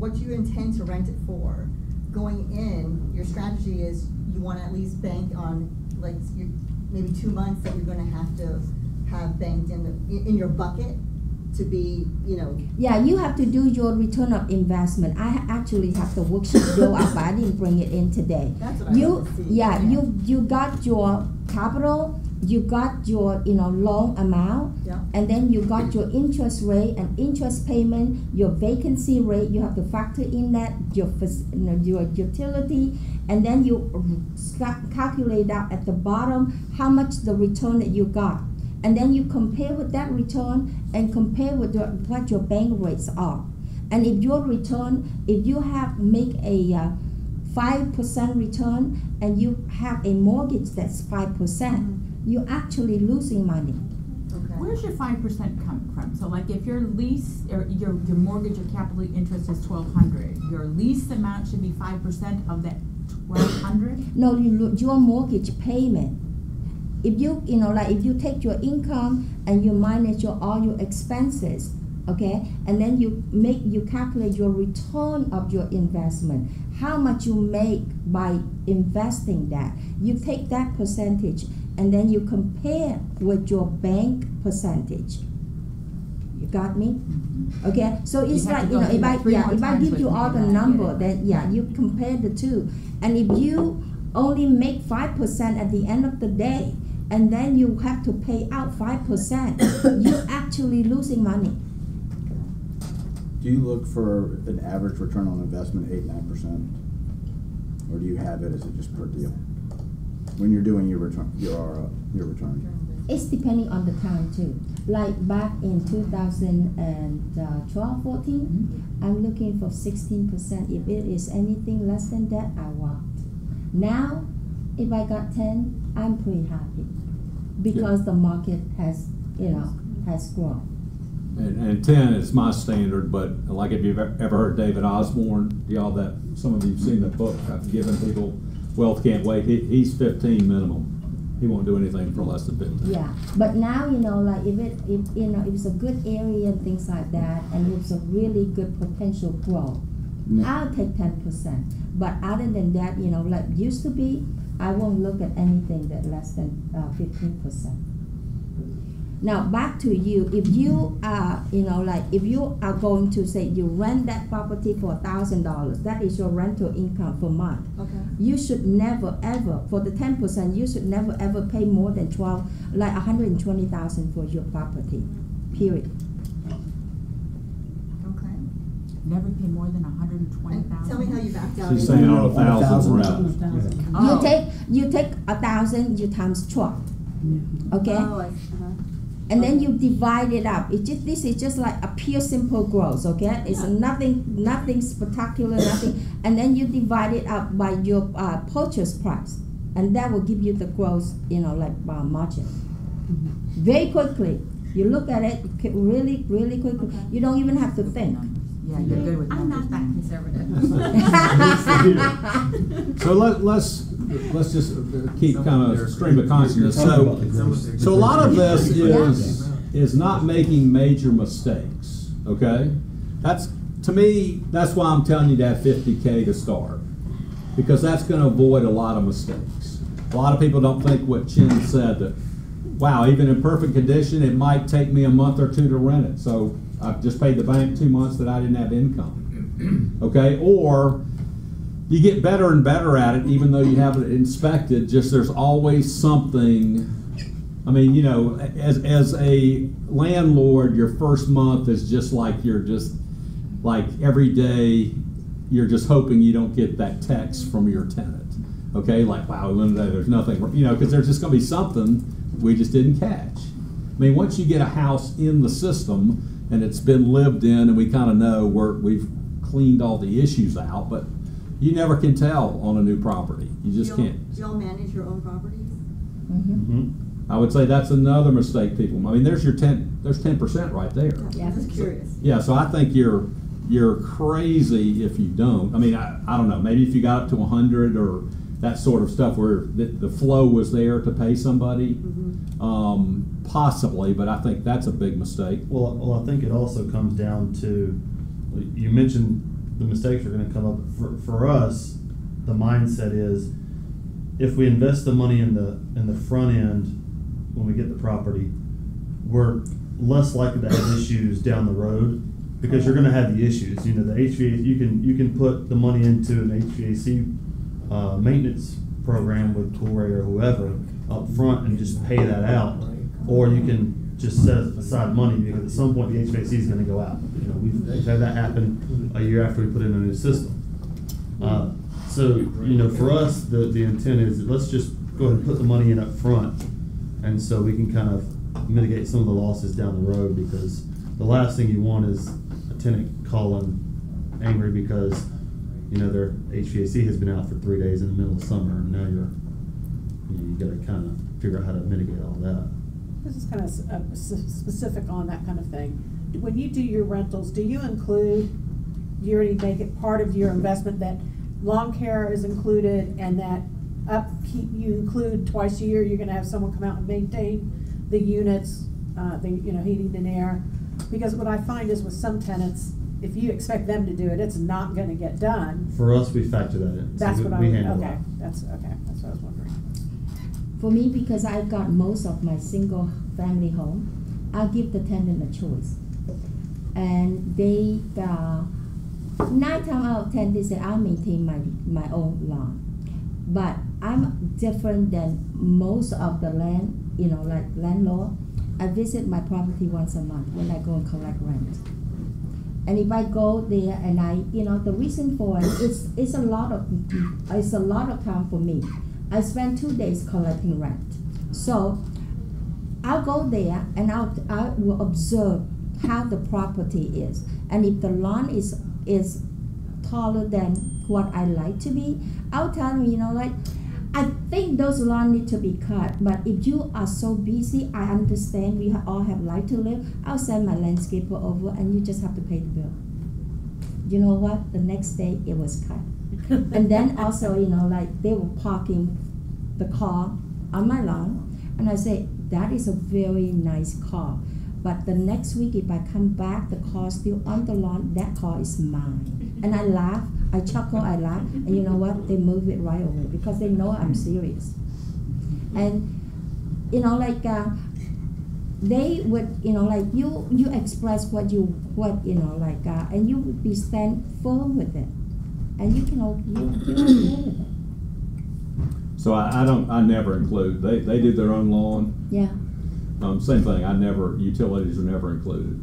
what you intend to rent it for, going in, your strategy is you want to at least bank on like maybe 2 months that you're going to have banked in your bucket to be, you know. Yeah, you have to do your return of investment. I actually have the worksheet go up, but I didn't bring it in today. That's what I want to see. Yeah, you got your capital, you got your loan amount, yeah, and then you got your interest rate and interest payment, your vacancy rate. You have to factor in that your utility, and then you calculate out at the bottom how much the return that you got. And then you compare with that return and compare with what your bank rates are. And if your return, if you make a 5% return and you have a mortgage that's 5%, you're actually losing money. Okay. Where's your 5% come from? So like if your lease or your mortgage or capital interest is $1,200, your lease amount should be 5% of that $1,200? No, your mortgage payment. If you if you take your income and you minus all your expenses, okay, and then you calculate your return of your investment, how much you make by investing that. You take that percentage and then you compare with your bank percentage. You got me? Okay, so it's like if I give you all the number, then you compare the two, and if you only make 5% at the end of the day, and then you have to pay out 5%, you're actually losing money. Do you look for an average return on investment 8-9%, or do you have it as it just per deal when you're doing your return? It's depending on the time too. Like back in 2012-14, I'm looking for 16%. If it is anything less than that, I walked. Now, if I got 10, I'm pretty happy because the market has grown. And 10 is my standard, but like if you've ever heard David Osborne, some of you've seen the book I've given people, Wealth Can't Wait. He's 15 minimum. He won't do anything for less than 15. Yeah, but now like if it's a good area and things like that, and it's a really good potential growth, I'll take 10%. But other than that, like used to be, I won't look at anything that less than 15%. Now back to you. If you are, if you are going to say you rent that property for $1,000, that is your rental income per month. Okay. You should never ever, for the 10%, you should never ever pay more than $120,000 for your property. Period. Okay. Never pay more than $120,000. Tell me how you backed out. She's saying on 1,000 rent. You take 1,000, you times 12. Okay. Oh, and then you divide it up. This is just like a pure simple gross, okay? It's nothing spectacular, nothing. And then you divide it up by your purchase price, and that will give you the gross, margin. Very quickly, you look at it really, really quickly. Okay. You don't even have to think. Yeah, you're good with I'm numbers. not that conservative. So let's just keep kind of stream of consciousness. So a lot of this is not making major mistakes. Okay, to me that's why I'm telling you to have 50K to start, because that's going to avoid a lot of mistakes. A lot of people don't think what Chin said, that wow, even in perfect condition, it might take me a month or two to rent it. So I've just paid the bank 2 months that I didn't have income. Okay, or you get better and better at it, even though you have it inspected. Just there's always something. I mean, as a landlord, your first month is just like every day you're just hoping you don't get that text from your tenant. Okay, like wow, there's nothing, because there's just going to be something we just didn't catch. I mean, once you get a house in the system and it's been lived in, and we kind of know we've cleaned all the issues out, but you never can tell on a new property. You just can't. Do y'all manage your own properties? I would say that's another mistake people. I mean, there's 10% right there. Yeah, I'm just curious. Yeah, so I think you're crazy if you don't. I mean, I don't know. Maybe if you got up to 100 or that sort of stuff where the flow was there to pay somebody, possibly. But I think that's a big mistake. Well, I think it also comes down to, you mentioned the mistakes are gonna come up. For us, the mindset is, if we invest the money in the front end, when we get the property, we're less likely to have issues down the road, because you're gonna have the issues. You know, the HVAC, you can put the money into an HVAC maintenance program with Torrey or whoever up front and just pay that out, or you can just set aside money, because at some point the HVAC is gonna go out. You know, we've had that happen a year after we put in a new system. So, you know, for us, the intent is, let's just go ahead and put the money in up front, and so we can kind of mitigate some of the losses down the road, because the last thing you want is a tenant calling angry because, you know, their HVAC has been out for 3 days in the middle of summer, and now you gotta kind of figure out how to mitigate all that. This is kind of specific on that kind of thing. When you do your rentals, do you already make it part of your investment that lawn care is included, and that upkeep you include twice a year, you're gonna have someone come out and maintain the units, heating and air? Because what I find is with some tenants, if you expect them to do it, it's not gonna get done. For us, we factor that in. That's So what we I, handle okay, that. that's what I was wondering. For me, because I got most of my single family home, I'll give the tenant a choice. And they, 9 times out of 10, they say, I'll maintain my own lawn. But I'm different than most of the landlord. I visit my property once a month when I go and collect rent. And if I go there and the reason for it, it's a lot of time for me. I spend 2 days collecting rent. So I'll go there and I will observe how the property is. And if the lawn is taller than what I like to be, I'll tell them, I think those lawns need to be cut, but if you are so busy, I understand we all have life to live. I'll send my landscaper over and you just have to pay the bill. You know what? The next day it was cut. And then also, they were parking the car on my lawn, and I say, that is a very nice car. But the next week, if I come back, the car still on the lawn, that car is mine. And I laugh, I chuckle, I laugh, and you know what? They move it right away because they know I'm serious. And, they would, you express and you would be stand firm with it. And you can deal with it. So I never include, they do their own lawn. Yeah. Same thing, utilities are never included.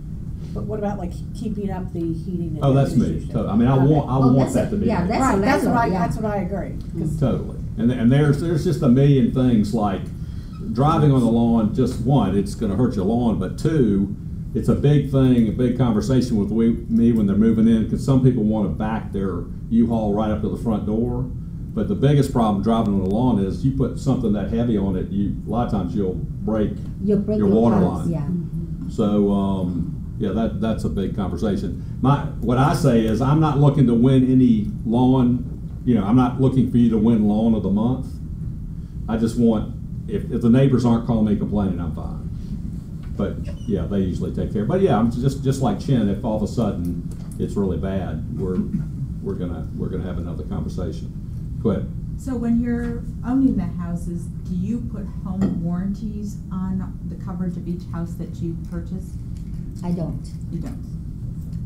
But what about keeping up the heating? And Oh, that's me. distribution? So, I mean, I want that to be. Yeah, me. that's Right, that's landlord, what yeah. that's what I agree. 'Cause Totally. And there's just a million things, like driving on the lawn. Just one, it's going to hurt your lawn, but two, it's a big thing, a big conversation with me when they're moving in, because some people want to back their U-Haul right up to the front door. But the biggest problem driving on the lawn is you put something that heavy on it, a lot of times you'll break You break your water pipes, line. Yeah. So, that's a big conversation. What I say is, I'm not looking to win any lawn, I'm not looking for you to win lawn of the month. I just want, if the neighbors aren't calling me complaining, I'm fine. But yeah, they usually take care. But yeah, I'm just like Chin, if all of a sudden it's really bad, we're gonna have another conversation. Go ahead. So when you're owning the houses, do you put home warranties on the coverage of each house that you purchase? I don't. You don't?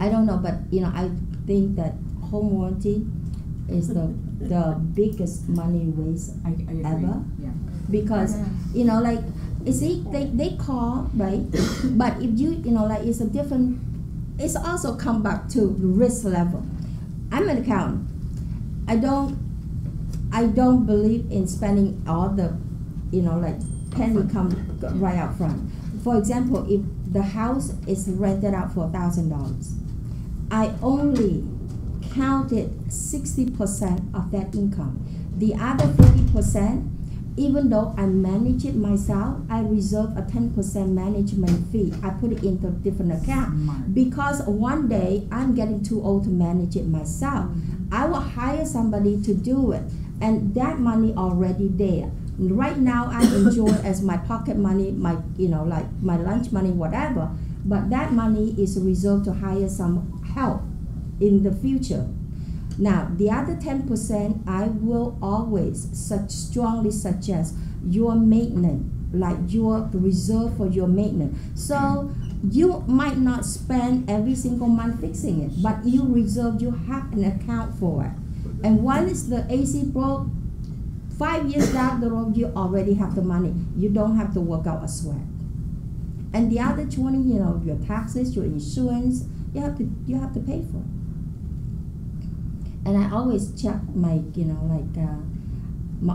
I don't know, but I think that home warranty is the biggest money waste I agree. ever. Yeah. Because you see, they call, right? But if you it's a different. It's also come back to the risk level. I'm an accountant. I don't believe in spending all the penny come right out front. For example, if the house is rented out for $1,000, I only counted 60% of that income. The other 40%, even though I manage it myself, I reserve a 10% management fee. I put it into a different account. Smart. Because one day I'm getting too old to manage it myself. I will hire somebody to do it, and that money already there. Right now I enjoy as my pocket money, my my lunch money, whatever. But that money is reserved to hire some help, in the future. Now, the other 10%, I will always strongly suggest your maintenance, like your reserve for your maintenance. So you might not spend every single month fixing it, but you reserve, you have an account for it. And once the AC broke, 5 years down the road, you already have the money. You don't have to work out a sweat. And the other 20, your taxes, your insurance, you have to pay for it. And I always check my,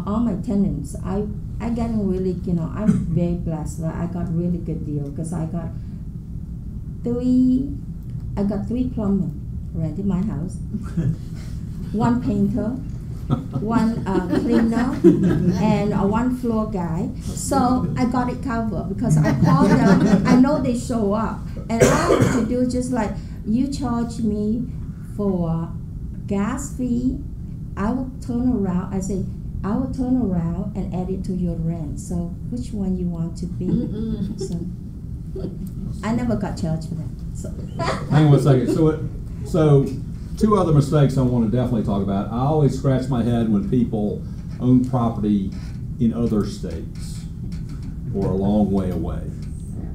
all my tenants. I getting really, I'm very blessed. Right? I got really good deal because I got three plumbers rented my house, one painter, one cleaner, and one floor guy. So I got it covered because I called them. I know they show up, and all I have to do is just like, you charge me for gas fee, I will turn around. I say, I will turn around and add it to your rent. So which one you want to be? So I never got charged for that. So. Hang on one second. So two other mistakes I want to definitely talk about. I always scratch my head when people own property in other states or a long way away.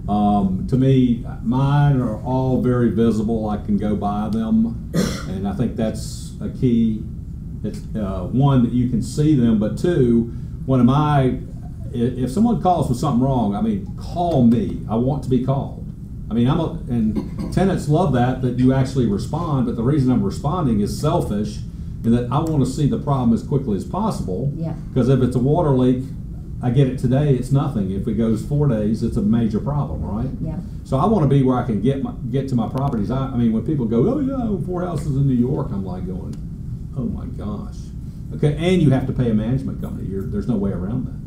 To me, mine are all very visible. I can go by them, and I think that's a key. It's one, that you can see them, but two, if someone calls with something wrong, call me. I want to be called. And tenants love that you actually respond, but the reason I'm responding is selfish, in that I want to see the problem as quickly as possible. Yeah. Because if it's a water leak, I get it today, it's nothing. If it goes 4 days, it's a major problem, right? Yeah. So I want to be where I can get to my properties. When people go, oh yeah, I own 4 houses in New York, I'm like going, oh my gosh. Okay, and you have to pay a management company. There's no way around that.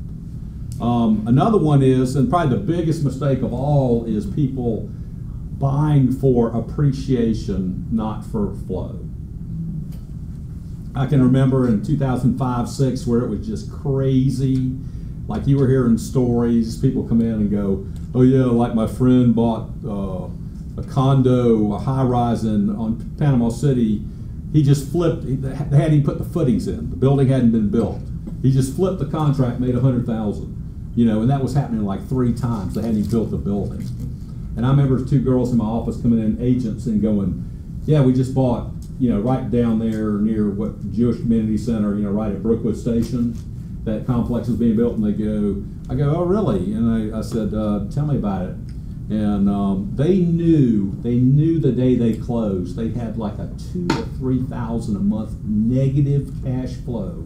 Another one is, and probably the biggest mistake of all, is people buying for appreciation, not for flow. I can remember in 2005-06 where it was just crazy. Like you were hearing stories, people come in and go, oh yeah, like my friend bought a condo, a high-rise on Panama City. He just flipped, they hadn't even put the footings in. The building hadn't been built. He just flipped the contract, made $100,000. And that was happening like 3 times. They hadn't even built the building. And I remember 2 girls in my office coming in, agents, and going, yeah, we just bought, right down there near what Jewish Community Center, right at Brookwood Station. That complex is being built, and I go, oh really? And I said, tell me about it. And they knew the day they closed, they had like a $2,000 to $3,000 a month negative cash flow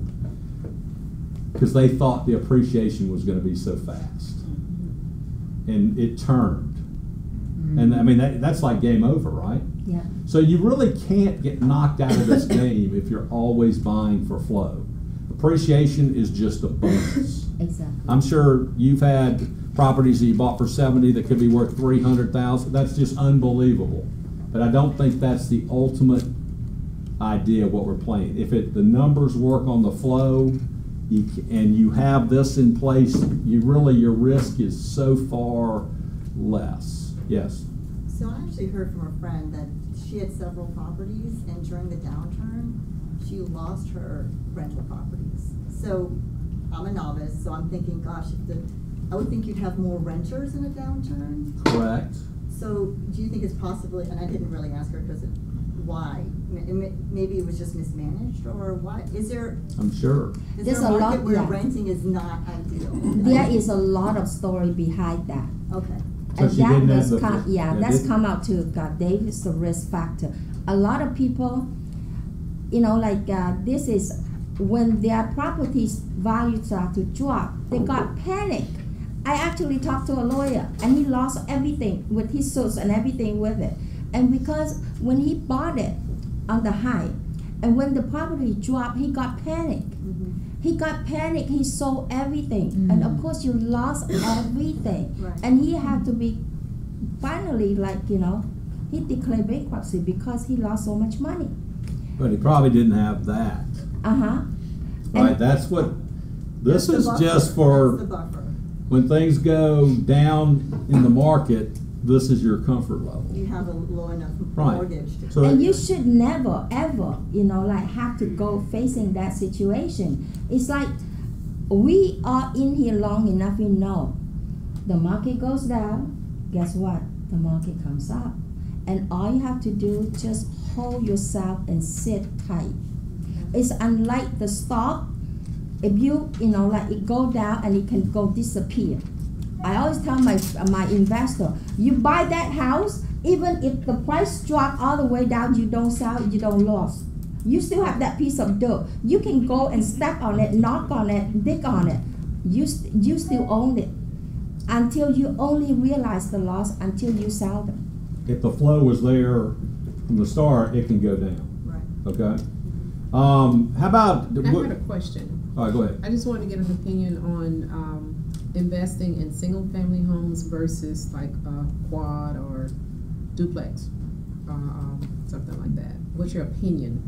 because they thought the appreciation was going to be so fast, and it turned. And that's like game over, right? Yeah. So you really can't get knocked out of this game if you're always buying for flow. Appreciation is just a bonus. Exactly. I'm sure you've had properties that you bought for $70 that could be worth $300,000. That's just unbelievable. But I don't think that's the ultimate idea of what we're playing. If the numbers work on the flow, and you have this in place, your risk is so far less. Yes. So I actually heard from a friend that she had several properties, and during the downturn, she lost her rental properties. So I'm a novice, so I'm thinking, gosh, I would think you'd have more renters in a downturn. Correct. So do you think it's possibly, and I didn't really ask her because why? Maybe it was just mismanaged, or what? Is there? I'm sure. Is there a market where renting is not ideal? There is a lot of story behind that. Okay. So And she didn't have the, that's come out too. God, Dave is the risk factor. A lot of people, this is when their properties values start to drop, they got panic. I actually talked to a lawyer, and he lost everything with his suits and everything with it. And because when he bought it on the high, and when the property dropped, he got panic. Mm-hmm. He got panic, he sold everything. Mm. And of course you lost everything. Right. And he had to be finally he declared bankruptcy because he lost so much money. but he probably didn't have that. Uh-huh. Right, this is just That's the for buffer. when things go down in the market, this is your comfort level. You have a low enough Right. mortgage to. So- And you should never, ever, like have to go facing that situation. It's like we are in here long enough, we know the market goes down, guess what? The market comes up. And all you have to do, just hold yourself and sit tight. It's unlike the stock. If you, like it go down and it can go disappear. I always tell my investor, you buy that house, even if the price drop all the way down, you don't sell, you don't lose. You still have that piece of dirt. You can go and step on it, knock on it, dig on it. You still own it until you only realize the loss until you sell them. If the flow was there from the start, it can go down, Right. okay? How about, I had a question. all right, go ahead. I just wanted to get an opinion on investing in single-family homes versus like a quad or duplex, something like that. What's your opinion?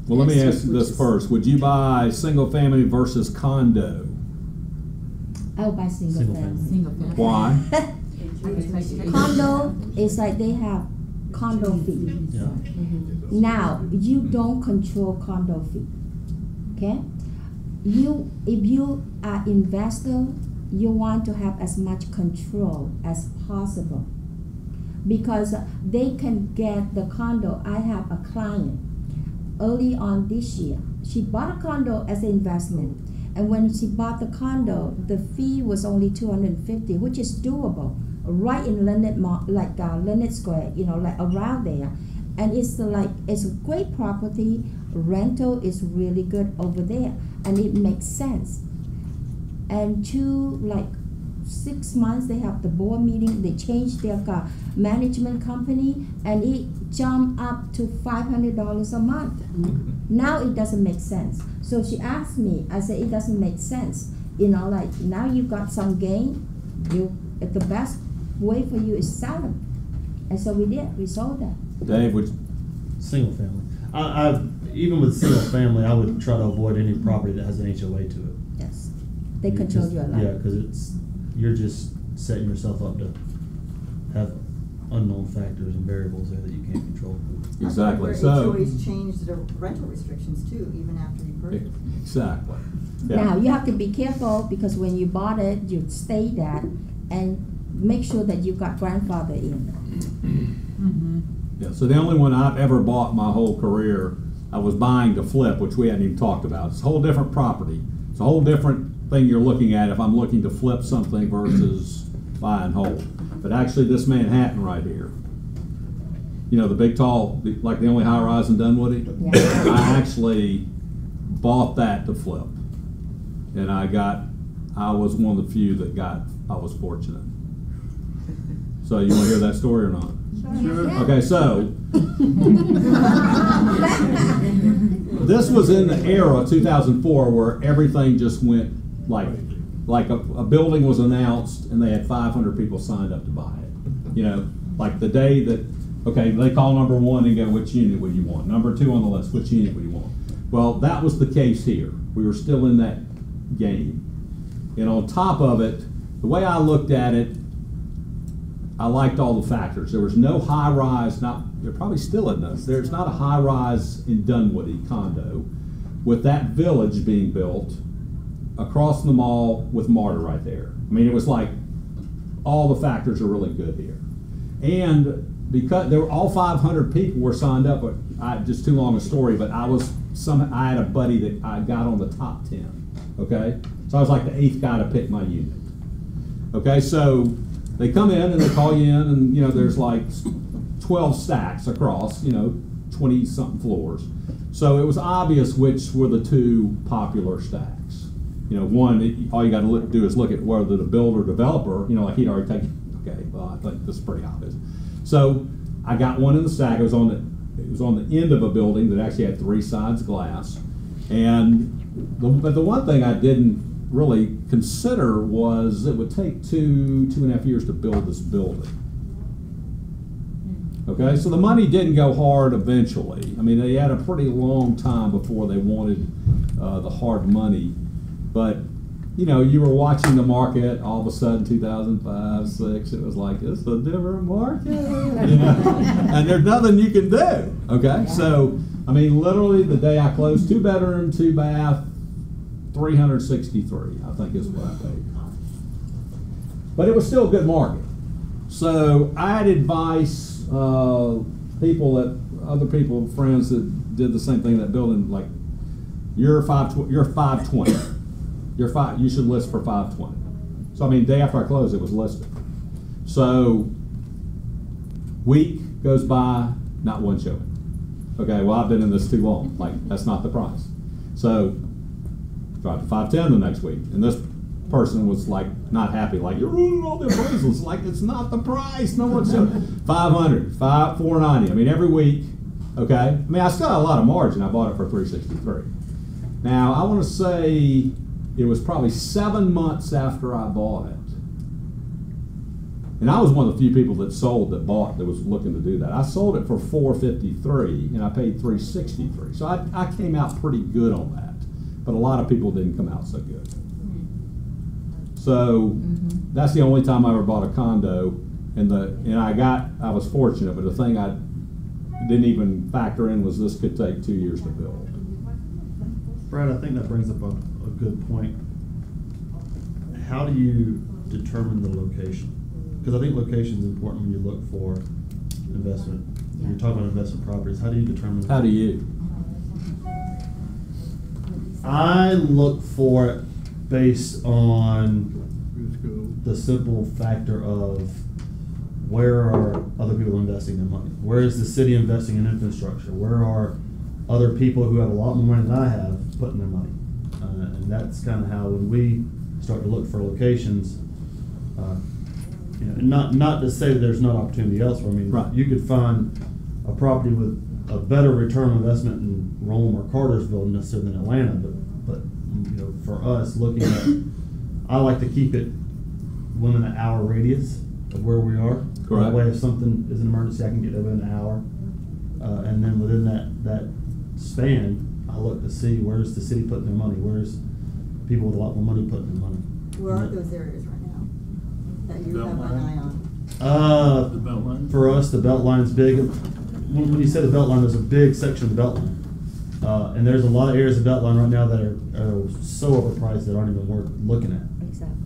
Well, let me Yes, ask you which this is- first. Would you buy single family versus condo? I'll buy single Single family. Single family. Why? Condo is like they have condo fee. Yeah. Now, you don't control condo fee, okay? If you are investor, you want to have as much control as possible because they can get the condo. I have a client early on this year. She bought a condo as an investment, and when she bought the condo, the fee was only $250, which is doable, right in Leonard Square, like around there. And it's a great property. Rental is really good over there, and it makes sense. And 6 months, they have the board meeting. They changed their management company, and it jumped up to $500 a month. Now it doesn't make sense. So she asked me. I said it doesn't make sense. Now you got some gain. The best way for you is sell them. And so we did. We sold them. Dave, would Single family. I even with single family, I would try to avoid any property that has an HOA to it. Yes, they control your life. Yeah, because you're just setting yourself up to have unknown factors and variables there that you can't control. exactly. Where So HOAs changed the rental restrictions too, even after you purchased. exactly. Now you have to be careful because when you bought it, you stay that and make sure that you got grandfather in. Yeah, so the only one I've ever bought my whole career, I was buying to flip, which we hadn't even talked about. It's a whole different property. It's a whole different thing you're looking at if I'm looking to flip something versus buy and hold. But actually this Manhattan right here, the big tall, like the only high rise in Dunwoody, Yeah. I actually bought that to flip. And I was one of the few that I was fortunate. So you want to hear that story or not? Sure. Okay, so this was in the era 2004 where everything just went like a building was announced and they had 500 people signed up to buy it. Like the day that, okay, they call number one and go, which unit would you want? Number two on the list, which unit would you want? Well, that was the case here. We were still in that game. And on top of it, the way I looked at it, I liked all the factors. There was no high rise, there probably still isn't this. There's not a high rise in Dunwoody condo with that village being built across the mall with MARTA right there. I mean, it was like all the factors are really good here. And because there were all 500 people were signed up, but just too long a story, but I had a buddy that I got on the top 10. Okay? So I was like the 8th guy to pick my unit. Okay, so they come in and they call you in and there's like 12 stacks across, 20 something floors. So it was obvious which were the two popular stacks. One, all you got to do is look at whether the builder developer, like he'd already taken, okay, well, I think this is pretty obvious. So I got one in the stack. It was on the end of a building that actually had 3 sides glass. But the one thing I didn't really consider was it would take 2.5 years to build this building. Okay, so the money didn't go hard eventually. I mean, they had a pretty long time before they wanted the hard money. But you know, you were watching the market, all of a sudden 2005, 6, it was like, it's a different market, you know? And there's nothing you can do, okay? So, I mean, literally the day I closed, 2 bedroom, 2 bath, 363, I think is what I paid. But it was still a good market. So I had advice, other people, friends that did the same thing, that building, like, you're 520. You should list for 520. So I mean, day after I closed, it was listed. So week goes by, not one showing. Okay, well, I've been in this too long. Like, that's not the price. So dropped to 510 the next week, and this person was like not happy. Like, you're ruining all the appraisals. Like, it's not the price. No one's showing. 500, 490. I mean, every week. Okay. I mean, I still had a lot of margin. I bought it for 363. Now I want to say it was probably 7 months after I bought it. And I was one of the few people that sold, that bought, that was looking to do that. I sold it for 453 and I paid 363. So I came out pretty good on that. But a lot of people didn't come out so good. So that's the only time I ever bought a condo. And I was fortunate, but the thing I didn't even factor in was this could take 2 years to build. Brad, I think that brings up a good point. How do you determine the location? Because I think location is important when you look for investment. When you're talking about investment properties, how do you determine? How do you? I look for it based on the simple factor of where are other people investing their money? Where is the city investing in infrastructure? Where are other people who have a lot more money than I have putting their money? And that's kind of how, when we start to look for locations, you know, not to say that there's not opportunity elsewhere. I mean, right. You could find a property with a better return on investment in Rome or Cartersville necessarily than Atlanta, but you know, for us, looking at, I like to keep it within an hour radius of where we are. Correct. That way, if something is an emergency, I can get there within an hour, and then within that span, I look to see where's the city putting their money, where's people with a lot more money putting their money. Where are those areas right now that you have an eye on? The Beltline? For us, the Beltline's big. When you say the Beltline, there's a big section of the Beltline. And there's a lot of areas of Beltline right now that are so overpriced that aren't even worth looking at. Exactly.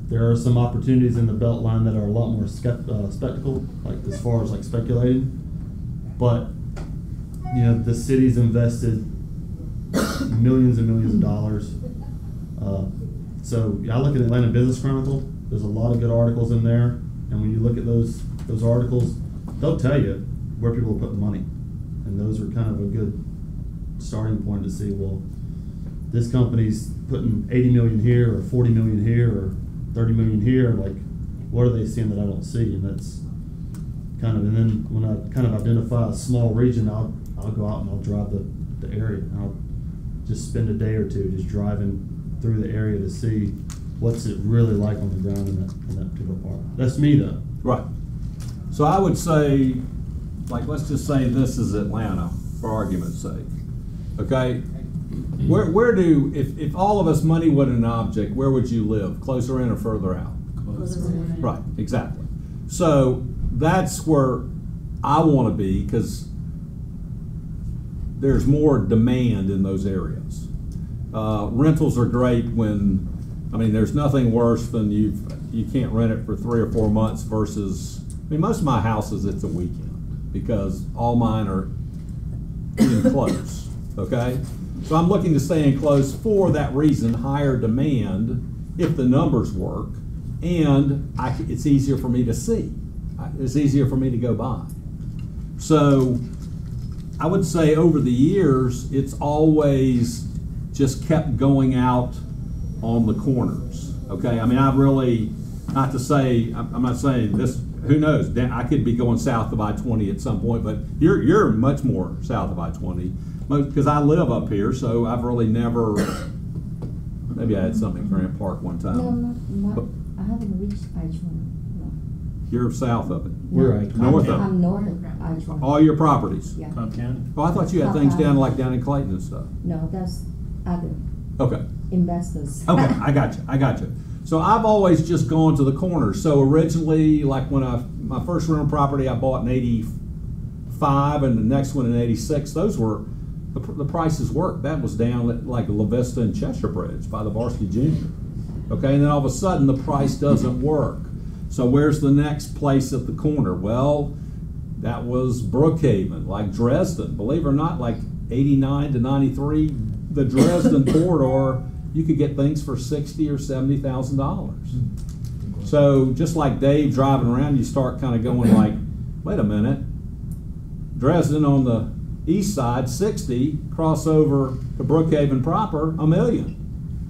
There are some opportunities in the Beltline that are a lot more spectacle, like as far as like speculating. But you know, the city's invested millions and millions of dollars. So I look at Atlanta Business Chronicle. There's a lot of good articles in there, and when you look at those articles, they'll tell you where people are putting money, and those are kind of a good starting point to see, well, this company's putting 80 million here, or 40 million here, or 30 million here. Like, what are they seeing that I don't see? And that's kind of, and then when I kind of identify a small region, I'll go out and I'll drive the area. And I'll just spend a day or two just driving through the area to see what's it really like on the ground in that particular part. That's me though. Right. So I would say, like, let's just say this is Atlanta, for argument's sake. Okay? Where do, if all of us, money wasn't an object, where would you live? Closer in or further out? Closer in. Right, exactly. So that's where I want to be, because there's more demand in those areas. Rentals are great when, I mean, there's nothing worse than you can't rent it for 3 or 4 months versus, I mean, most of my houses, it's a weekend, because all mine are in close, okay? So I'm looking to stay in close for that reason, higher demand, if the numbers work, and it's easier for me to see. It's easier for me to go by. So I would say over the years, it's always just kept going out on the corners, okay? I mean, I've really, not to say, I'm not saying this, who knows, I could be going south of I-20 at some point, but you're much more south of I-20, because I live up here, so I've really never, maybe I had something in Grant Park one time. No, I haven't reached I-20, no. You're south of it. We're right. North of it. I'm north of I-20. All your properties? Yeah. Cobb County? Oh, I thought you had things down like down in Clayton and stuff. No, that's other. Okay. investors. Okay, I got you. So I've always just gone to the corners. So originally, like when my first rental property I bought in '85 and the next one in '86, those were, the prices worked. That was down at like La Vista and Cheshire Bridge by the Varsity Junior. Okay, and then all of a sudden the price doesn't work. So where's the next place at the corner? Well, that was Brookhaven, like Dresden. Believe it or not, like 89 to 93, the Dresden corridor, you could get things for $60,000 or $70,000. So just like Dave driving around, you start kind of going like, wait a minute, Dresden on the east side, 60, cross over to Brookhaven proper, $1 million.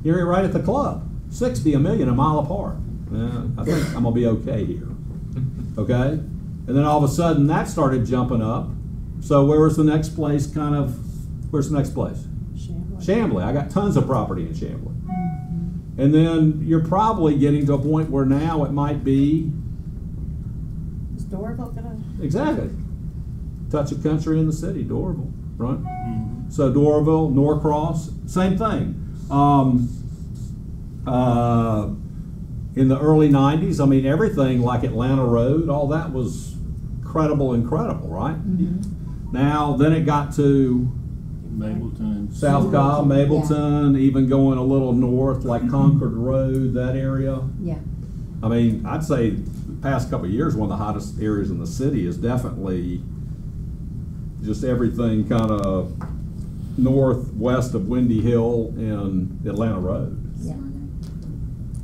You're right at the club, 60, $1 million, a mile apart. I think I'm gonna be okay here, okay? And then all of a sudden that started jumping up. So where was the next place where's the next place? Chamblee. I got tons of property in Chamblee. And then you're probably getting to a point where now it might be. Is Dorville gonna? Exactly. Touch of country in the city, Dorville, right? So Dorville, Norcross, same thing. In the early 90s, I mean, everything like Atlanta Road, all that was incredible, right? Now, then it got to Mableton. South Cobb, Mableton, even going a little north, like Concord Road, that area. Yeah. I mean, I'd say the past couple of years, one of the hottest areas in the city is definitely just everything kind of northwest of Windy Hill and Atlanta Road. Yeah.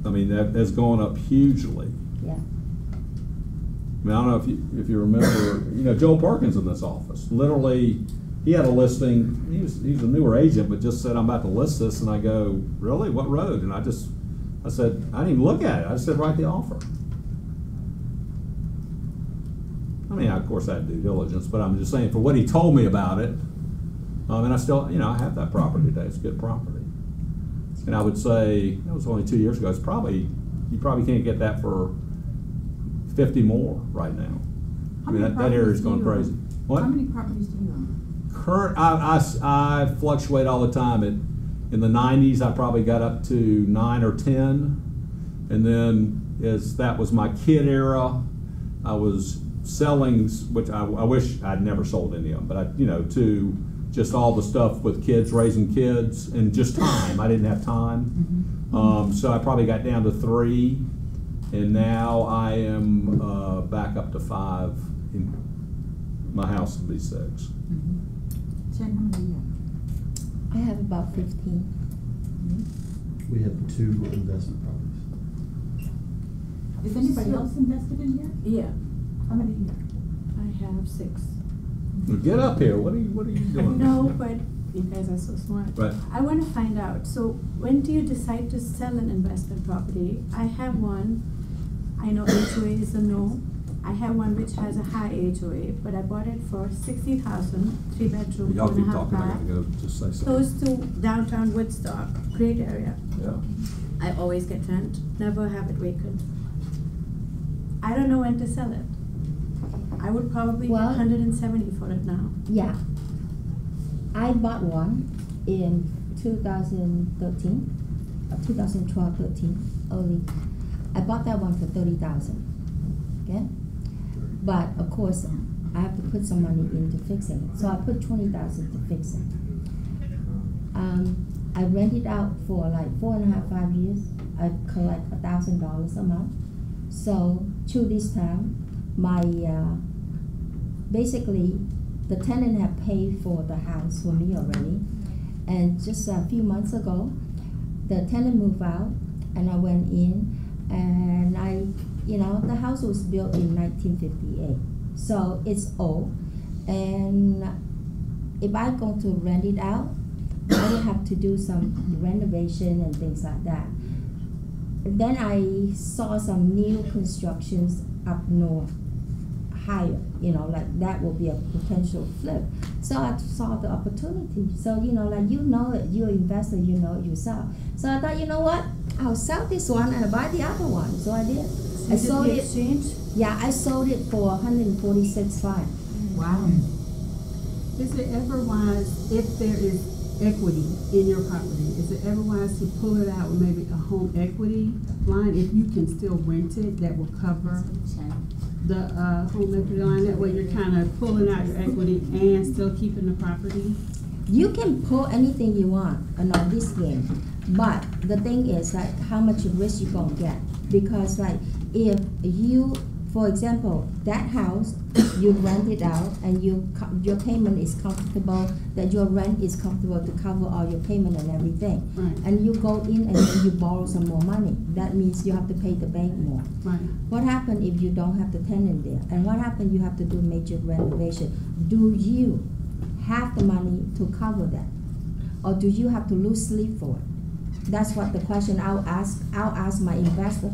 I mean, that has gone up hugely. Yeah. I mean, I don't know if you remember, Joel Perkins in this office. Literally, he had a listing. He's a newer agent, but just said, "I'm about to list this," and I go, "Really? What road?" And I said, I didn't even look at it. I just said, "Write the offer." I mean, of course, I had due diligence, but I'm just saying, for what he told me about it, and I still, I have that property today. It's good property. And I would say, that was only 2 years ago, you probably can't get that for 50 more right now. I mean, that area's going crazy. What? How many properties do you own? I fluctuate all the time. In the 90s, I probably got up to 9 or 10. And then as that was my kid era, I was selling, which I wish I'd never sold any of them, but to just all the stuff with kids, raising kids, and just time. I didn't have time. So I probably got down to 3, and now I am back up to 5. My house will be 6. Jen, how many do you have? I have about 15. We have 2 investment properties. Is anybody else invested in here? Yeah, How many do you have? I have 6. Get up here. What are you doing? No, but you guys are so smart. Right. I want to find out, so when do you decide to sell an investment property? I have one, I know HOA is a no. I have one which has a high HOA, but I bought it for $60,000, 3-bedroom, Y'all keep 2.5 talking. I bath. gotta go just say something. Close to downtown Woodstock, great area. Yeah. I always get rent, never have it vacant. I don't know when to sell it. I would probably get Well- 170 for it now. Yeah. I bought one in 2013, 2012-13, early. I bought that one for $30,000. Okay? But of course, I have to put some money into fixing it. So I put $20,000 to fix it. I rent it out for like 4.5, 5 years. I collect $1,000 a month. So through this time, my basically the tenant have paid for the house for me already, and just a few months ago, the tenant moved out, and I went in, and the house was built in 1958, so it's old, and if I'm going to rent it out, I would have to do some renovation and things like that. And then I saw some new constructions up north, higher, like that will be a potential flip. So I saw the opportunity. So, you're an investor, you know it yourself. So I thought, you know what? I'll sell this one and buy the other one. So I did. I sold it. Exchange? Yeah, I sold it for $146,500. Wow. Is it ever wise, if there is equity in your property, is it ever wise to pull it out with maybe a home equity line, if you can still rent it, that will cover the, home equity line? That way you're kind of pulling out your equity and still keeping the property? You can pull anything you want on this game, but the thing is like how much risk you gonna get, because like if you, for example, that house you rent it out and your payment is comfortable, that your rent is comfortable to cover all your payment and everything, Right. and you go in and then you borrow some more money, that means you have to pay the bank more. Right. What happens if you don't have the tenant there? And what happens you have to do major renovation? Do you have the money to cover that? Or do you have to lose sleep for it? That's what the question I'll ask my investor.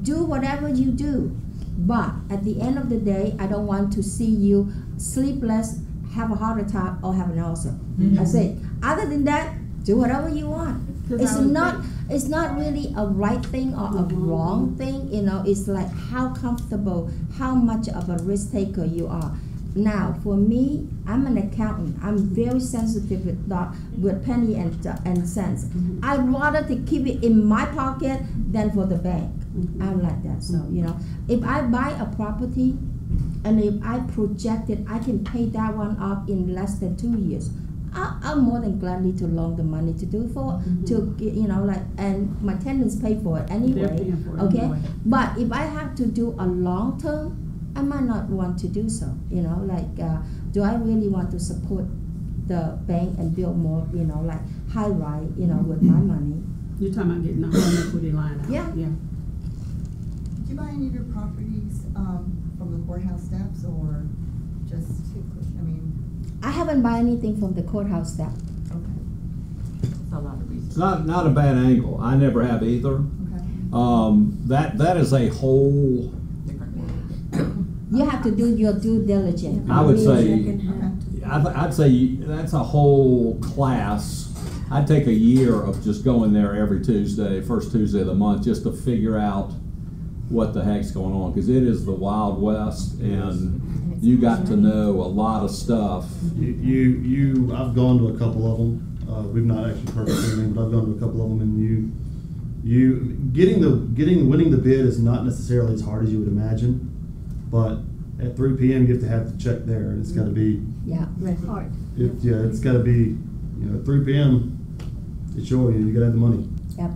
Do whatever you do, but at the end of the day, I don't want to see you sleepless, have a heart attack, or have an ulcer. Mm-hmm. I say, other than that, do whatever you want. 'Cause It's not really a right thing or a wrong thing, it's like how comfortable, how much of a risk taker you are. Now, for me, I'm an accountant. I'm very sensitive with penny and cents. I'd rather to keep it in my pocket than for the bank. I'm like that. So, if I buy a property and if I project it, I can pay that one off in less than 2 years. I'm more than gladly to loan the money to do and my tenants pay for it They're anyway. paying for it Okay, anyway. but if I have to do a long term, I might not want to do so. Do I really want to support the bank and build more, high rise, with my money? You're talking about getting the home equity line out? Yeah. Yeah. Did you buy any of your properties, from the courthouse steps or just, I haven't bought anything from the courthouse step. okay, It's a lot of research. It's not a bad angle. I never have either. okay. That is a whole, Different world. You have to do your due diligence. I would say, Okay. I'd say that's a whole class. I'd take a year of just going there every Tuesday, first Tuesday of the month, just to figure out what the heck's going on, because it is the Wild West, and you got to know a lot of stuff. I've gone to a couple of them. We've not actually purchased anything, but I've gone to a couple of them, and winning the bid is not necessarily as hard as you would imagine, but at 3 p.m. you have to have the check there, and it's got to be. Yeah. Red heart. It's got to be. At 3 p.m. it's yours. You got to have the money. Yep.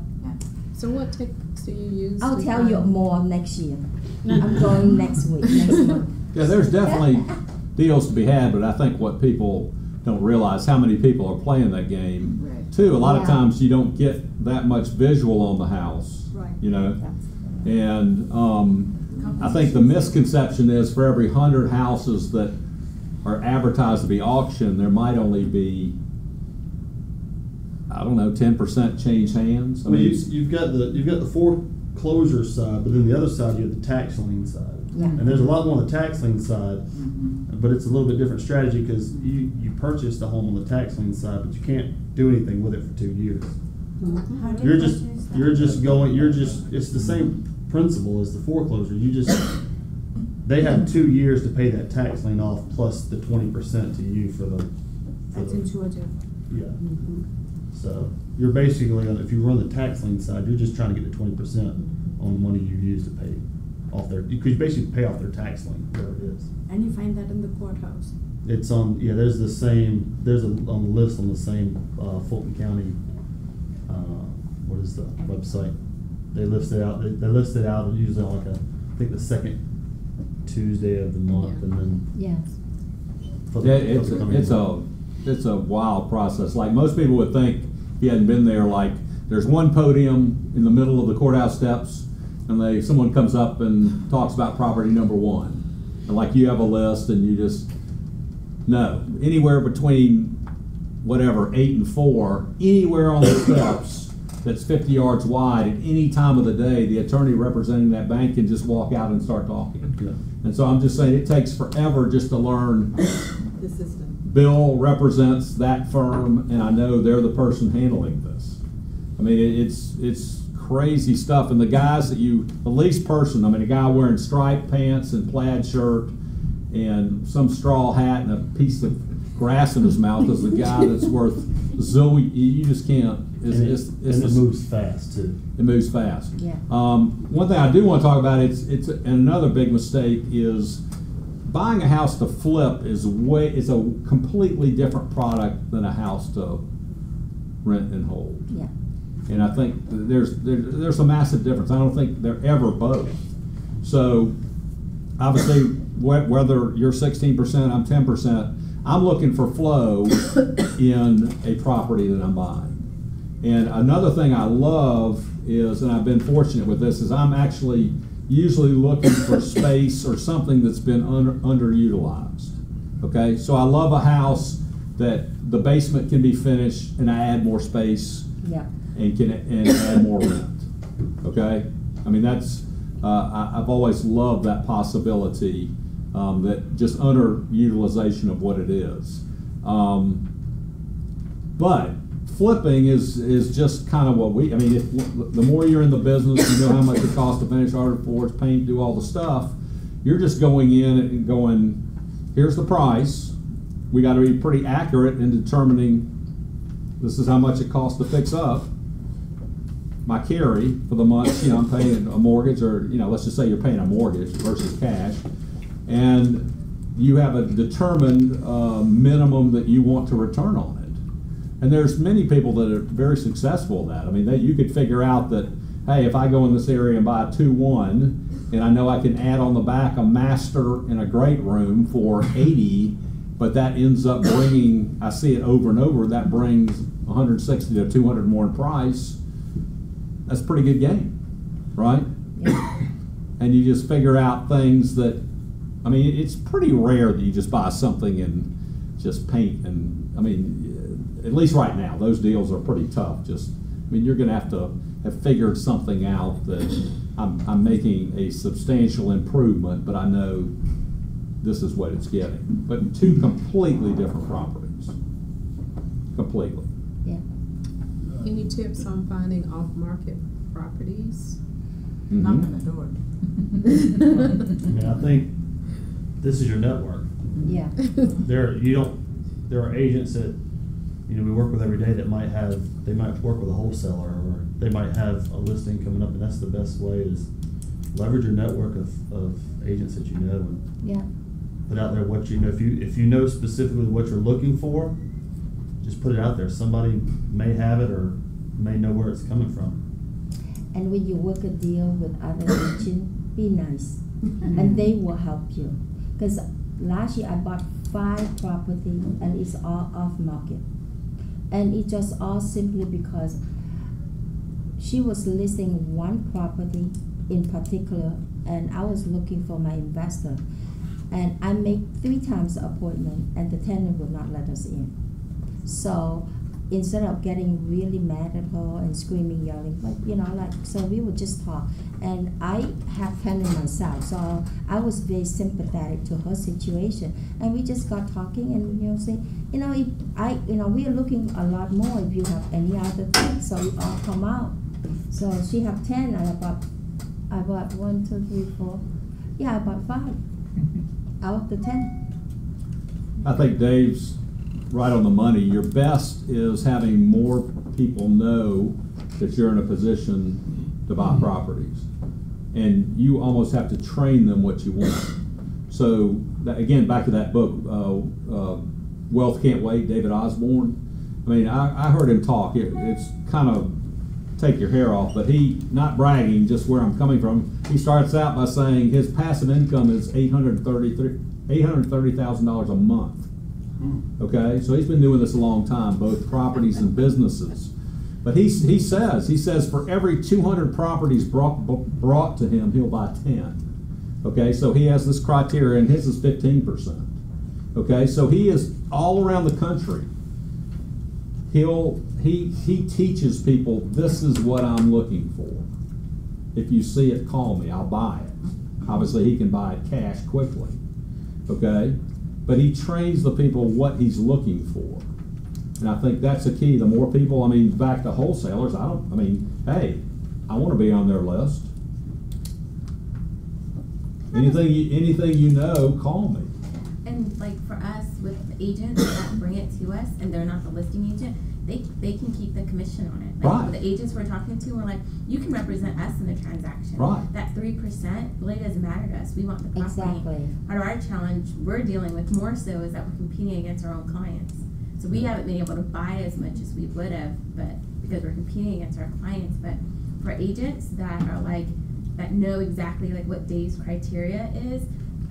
So what techniques do you use? I'll to tell find- you more next year. I'm going next month. Yeah, there's definitely deals to be had, but I think what people don't realize how many people are playing that game. Right. Too, a lot of Yeah. times you don't get that much visual on the house. Right. And I think the misconception is for every 100 houses that are advertised to be auctioned, there might only be, 10% change hands. I mean, you've got the foreclosure side, but then the other side you have the tax lien side. Yeah. And there's a lot more on the tax lien side, but it's a little bit different strategy because you purchased a home on the tax lien side, but you can't do anything with it for 2 years. How do You're you just purchase that? it's the same principle as the foreclosure. They have 2 years to pay that tax lien off plus the 20% to you for the. That's in Georgia. Yeah. So you're basically, if you run the tax lien side, you're just trying to get the 20% on the money you use to pay off you could basically pay off their tax lien, whatever it is. And you find that in the courthouse. It's on, there's on the list on the same, Fulton County, what is the website? They list it out, they list it out usually on I think the second Tuesday of the month, and then. Yes. for Yeah, the- it's a wild process. Like most people would think, if you hadn't been there, like there's one podium in the middle of the courthouse steps, and someone comes up and talks about property number one, and like you have a list, and you just no anywhere between 8 and 4, anywhere on the steps that's 50 yards wide at any time of the day, the attorney representing that bank can just walk out and start talking. Yeah. And so I'm just saying it takes forever just to learn. The system. Bill represents that firm, and I know they're the person handling this. I mean, it's crazy stuff. And the guys the least person, a guy wearing striped pants and plaid shirt and some straw hat and a piece of grass in his mouth as the guy that's worth you just can't. And it moves fast too. It moves fast. Yeah. One thing I do want to talk about, and another big mistake is buying a house to flip is a completely different product than a house to rent and hold. Yeah. And I think there's a massive difference. I don't think they're ever both. So obviously, whether you're 16%, I'm 10%, I'm looking for flow in a property that I'm buying. And another thing I love is, and I've been fortunate with this, is I'm actually usually looking for space or something that's been underutilized. Okay, so I love a house that the basement can be finished and I add more space. Yeah. And add more rent. Okay, I mean that's I've always loved that possibility, that just underutilization of what it is. But flipping is just kind of what I mean, the more you're in the business, you know how much it costs to finish hard floors, paint, do all the stuff. You're just going in and going, here's the price. We got to be pretty accurate in determining this is how much it costs to fix up my carry for the month. You know, I'm paying a mortgage, or let's just say you're paying a mortgage versus cash, and you have a determined minimum that you want to return on it. And there's many people that are very successful at that. I mean, you could figure out that, hey, if I go in this area and buy a 2-1, and I know I can add on the back a master and a great room for 80, but that ends up bringing, I see it over and over, that brings 160 to 200 more in price. That's a pretty good game, right? Yeah. And you just figure out things that, I mean, it's pretty rare that you just buy something and just paint. And I mean, at least right now, those deals are pretty tough. I mean, you're going to have figured something out that I'm making a substantial improvement, but I know this is what it's getting. But two completely different properties. Completely. Yeah. Any tips on finding off-market properties? Mm-hmm. Knock on the door. I mean, I think this is your network. Yeah. There are agents that we work with every day that might work with a wholesaler, or they might have a listing coming up, and that's the best way is leverage your network of agents that you know, and Yeah. put out there what you know. If you know specifically what you're looking for, just put it out there. Somebody may have it or may know where it's coming from. And when you work a deal with other agents, be nice, and they will help you. Because last year I bought 5 properties, and it's all off market, and it just all simply because she was listing one property in particular, and I was looking for my investor, and I made 3 times the appointment, and the tenant would not let us in. So instead of getting really mad at her and screaming, yelling, but so we would just talk. And I have tenant myself, so I was very sympathetic to her situation. And we just got talking, and say, we are looking a lot more if you have any other things, so we all come out. So she have 10, and I bought 1, 2, 3, 4. Yeah, I bought 5 out of the 10. I think Dave's right on the money. Your best is having more people know that you're in a position to buy properties, and you almost have to train them what you want. So again, back to that book, Wealth Can't Wait, David Osborne. I mean, I heard him talk. It's kind of take your hair off, but he, not bragging, just where I'm coming from, he starts out by saying his passive income is $830,000 a month. Okay, so he's been doing this a long time, both properties and businesses. But he says for every 200 properties brought to him, he'll buy 10. Okay, so he has this criteria, and his is 15%. Okay, so he is all around the country. He teaches people, this is what I'm looking for. If you see it, call me, I'll buy it. Obviously, he can buy it cash quickly. Okay, but he trains the people what he's looking for. And I think that's the key. The more people, back to wholesalers, hey, I want to be on their list. Anything you know, call me. And for us with agents that bring it to us and they're not the listing agent, they can keep the commission on it. Like, Right. the agents we're talking to, we're like, you can represent us in the transaction. Right. That 3% really doesn't matter to us. We want the property. Exactly. Part of our challenge we're dealing with more so is that we're competing against our own clients. So we haven't been able to buy as much as we would have, but because we're competing against our clients. But for agents that are like, that know exactly like what Dave's criteria is,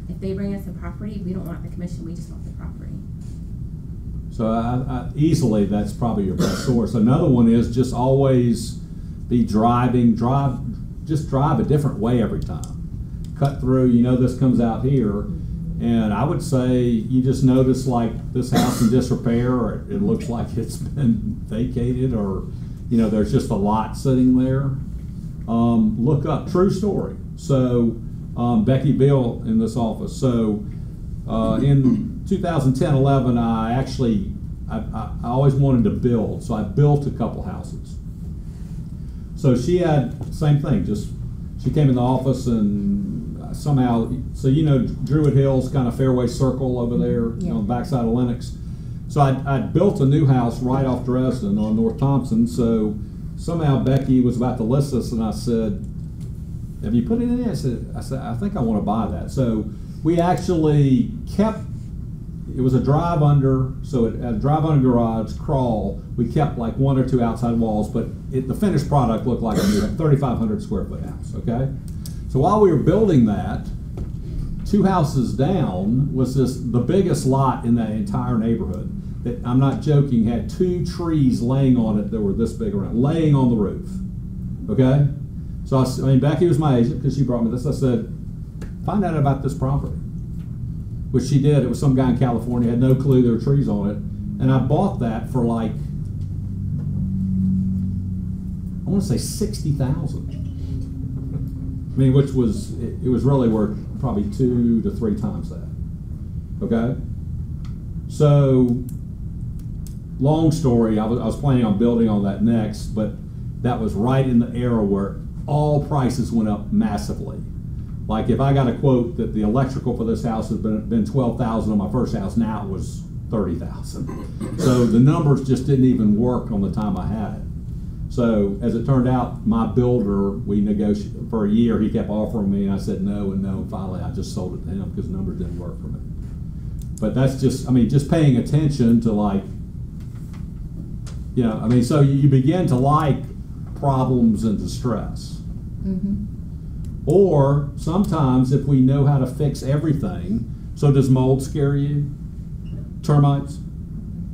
if they bring us a property, we don't want the commission, we just want the property. So easily, that's probably your best source. Another one is just always be just drive a different way every time. Cut through, you know this comes out here, and I would say you just notice like this house in disrepair, or it looks like it's been vacated, or you know there's just a lot sitting there. Look up, true story. So Becky Bill in this office. So in 2010-11, I always wanted to build, so I built a couple houses. So she had same thing. Just she came in the office and somehow, so you know Druid Hills, kind of Fairway Circle over there, Yeah. on the backside of Lenox. So I'd built a new house right off Dresden on North Thompson. So somehow Becky was about to list this, and I said, "Have you put it in?" I said, "I think I want to buy that." So we actually kept. It was a drive under, so it had a drive under garage, crawl. We kept like one or two outside walls, but the finished product looked like a new 3,500 square foot house. Okay, so while we were building that, 2 houses down was the biggest lot in that entire neighborhood. That, I'm not joking, had 2 trees laying on it that were this big around, laying on the roof. Okay, so I mean Becky was my agent because she brought me this. I said, find out about this property. Which she did. It was some guy in California, had no clue there were trees on it. And I bought that for like, I want to say 60,000. I mean, which was, it was really worth probably 2 to 3 times that. Okay? So, long story, I was planning on building on that next, but that was right in the era where all prices went up massively. Like if I got a quote that the electrical for this house has been $12,000 on my first house, now it was $30,000. So the numbers just didn't even work on the time I had it. So as it turned out, my builder, we negotiated for a year. He kept offering me, and I said no and no. And finally, I just sold it to him because the numbers didn't work for me. But that's just, I mean, just paying attention to like, you know, I mean, so you begin to like problems and distress. Mm-hmm. Or sometimes if we know how to fix everything, so does mold scare you? Termites?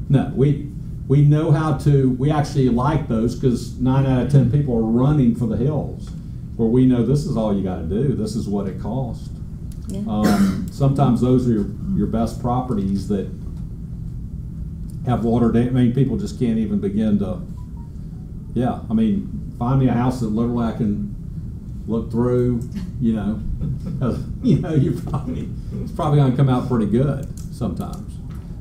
No, we know how to, we actually like those because 9 out of 10 people are running for the hills where we know this is all you got to do, this is what it costs. Yeah. Sometimes those are your best properties that have water damage. I mean, people just can't even begin to, yeah, I mean, find me a house that literally I can look through, you know, it's probably going to come out pretty good sometimes.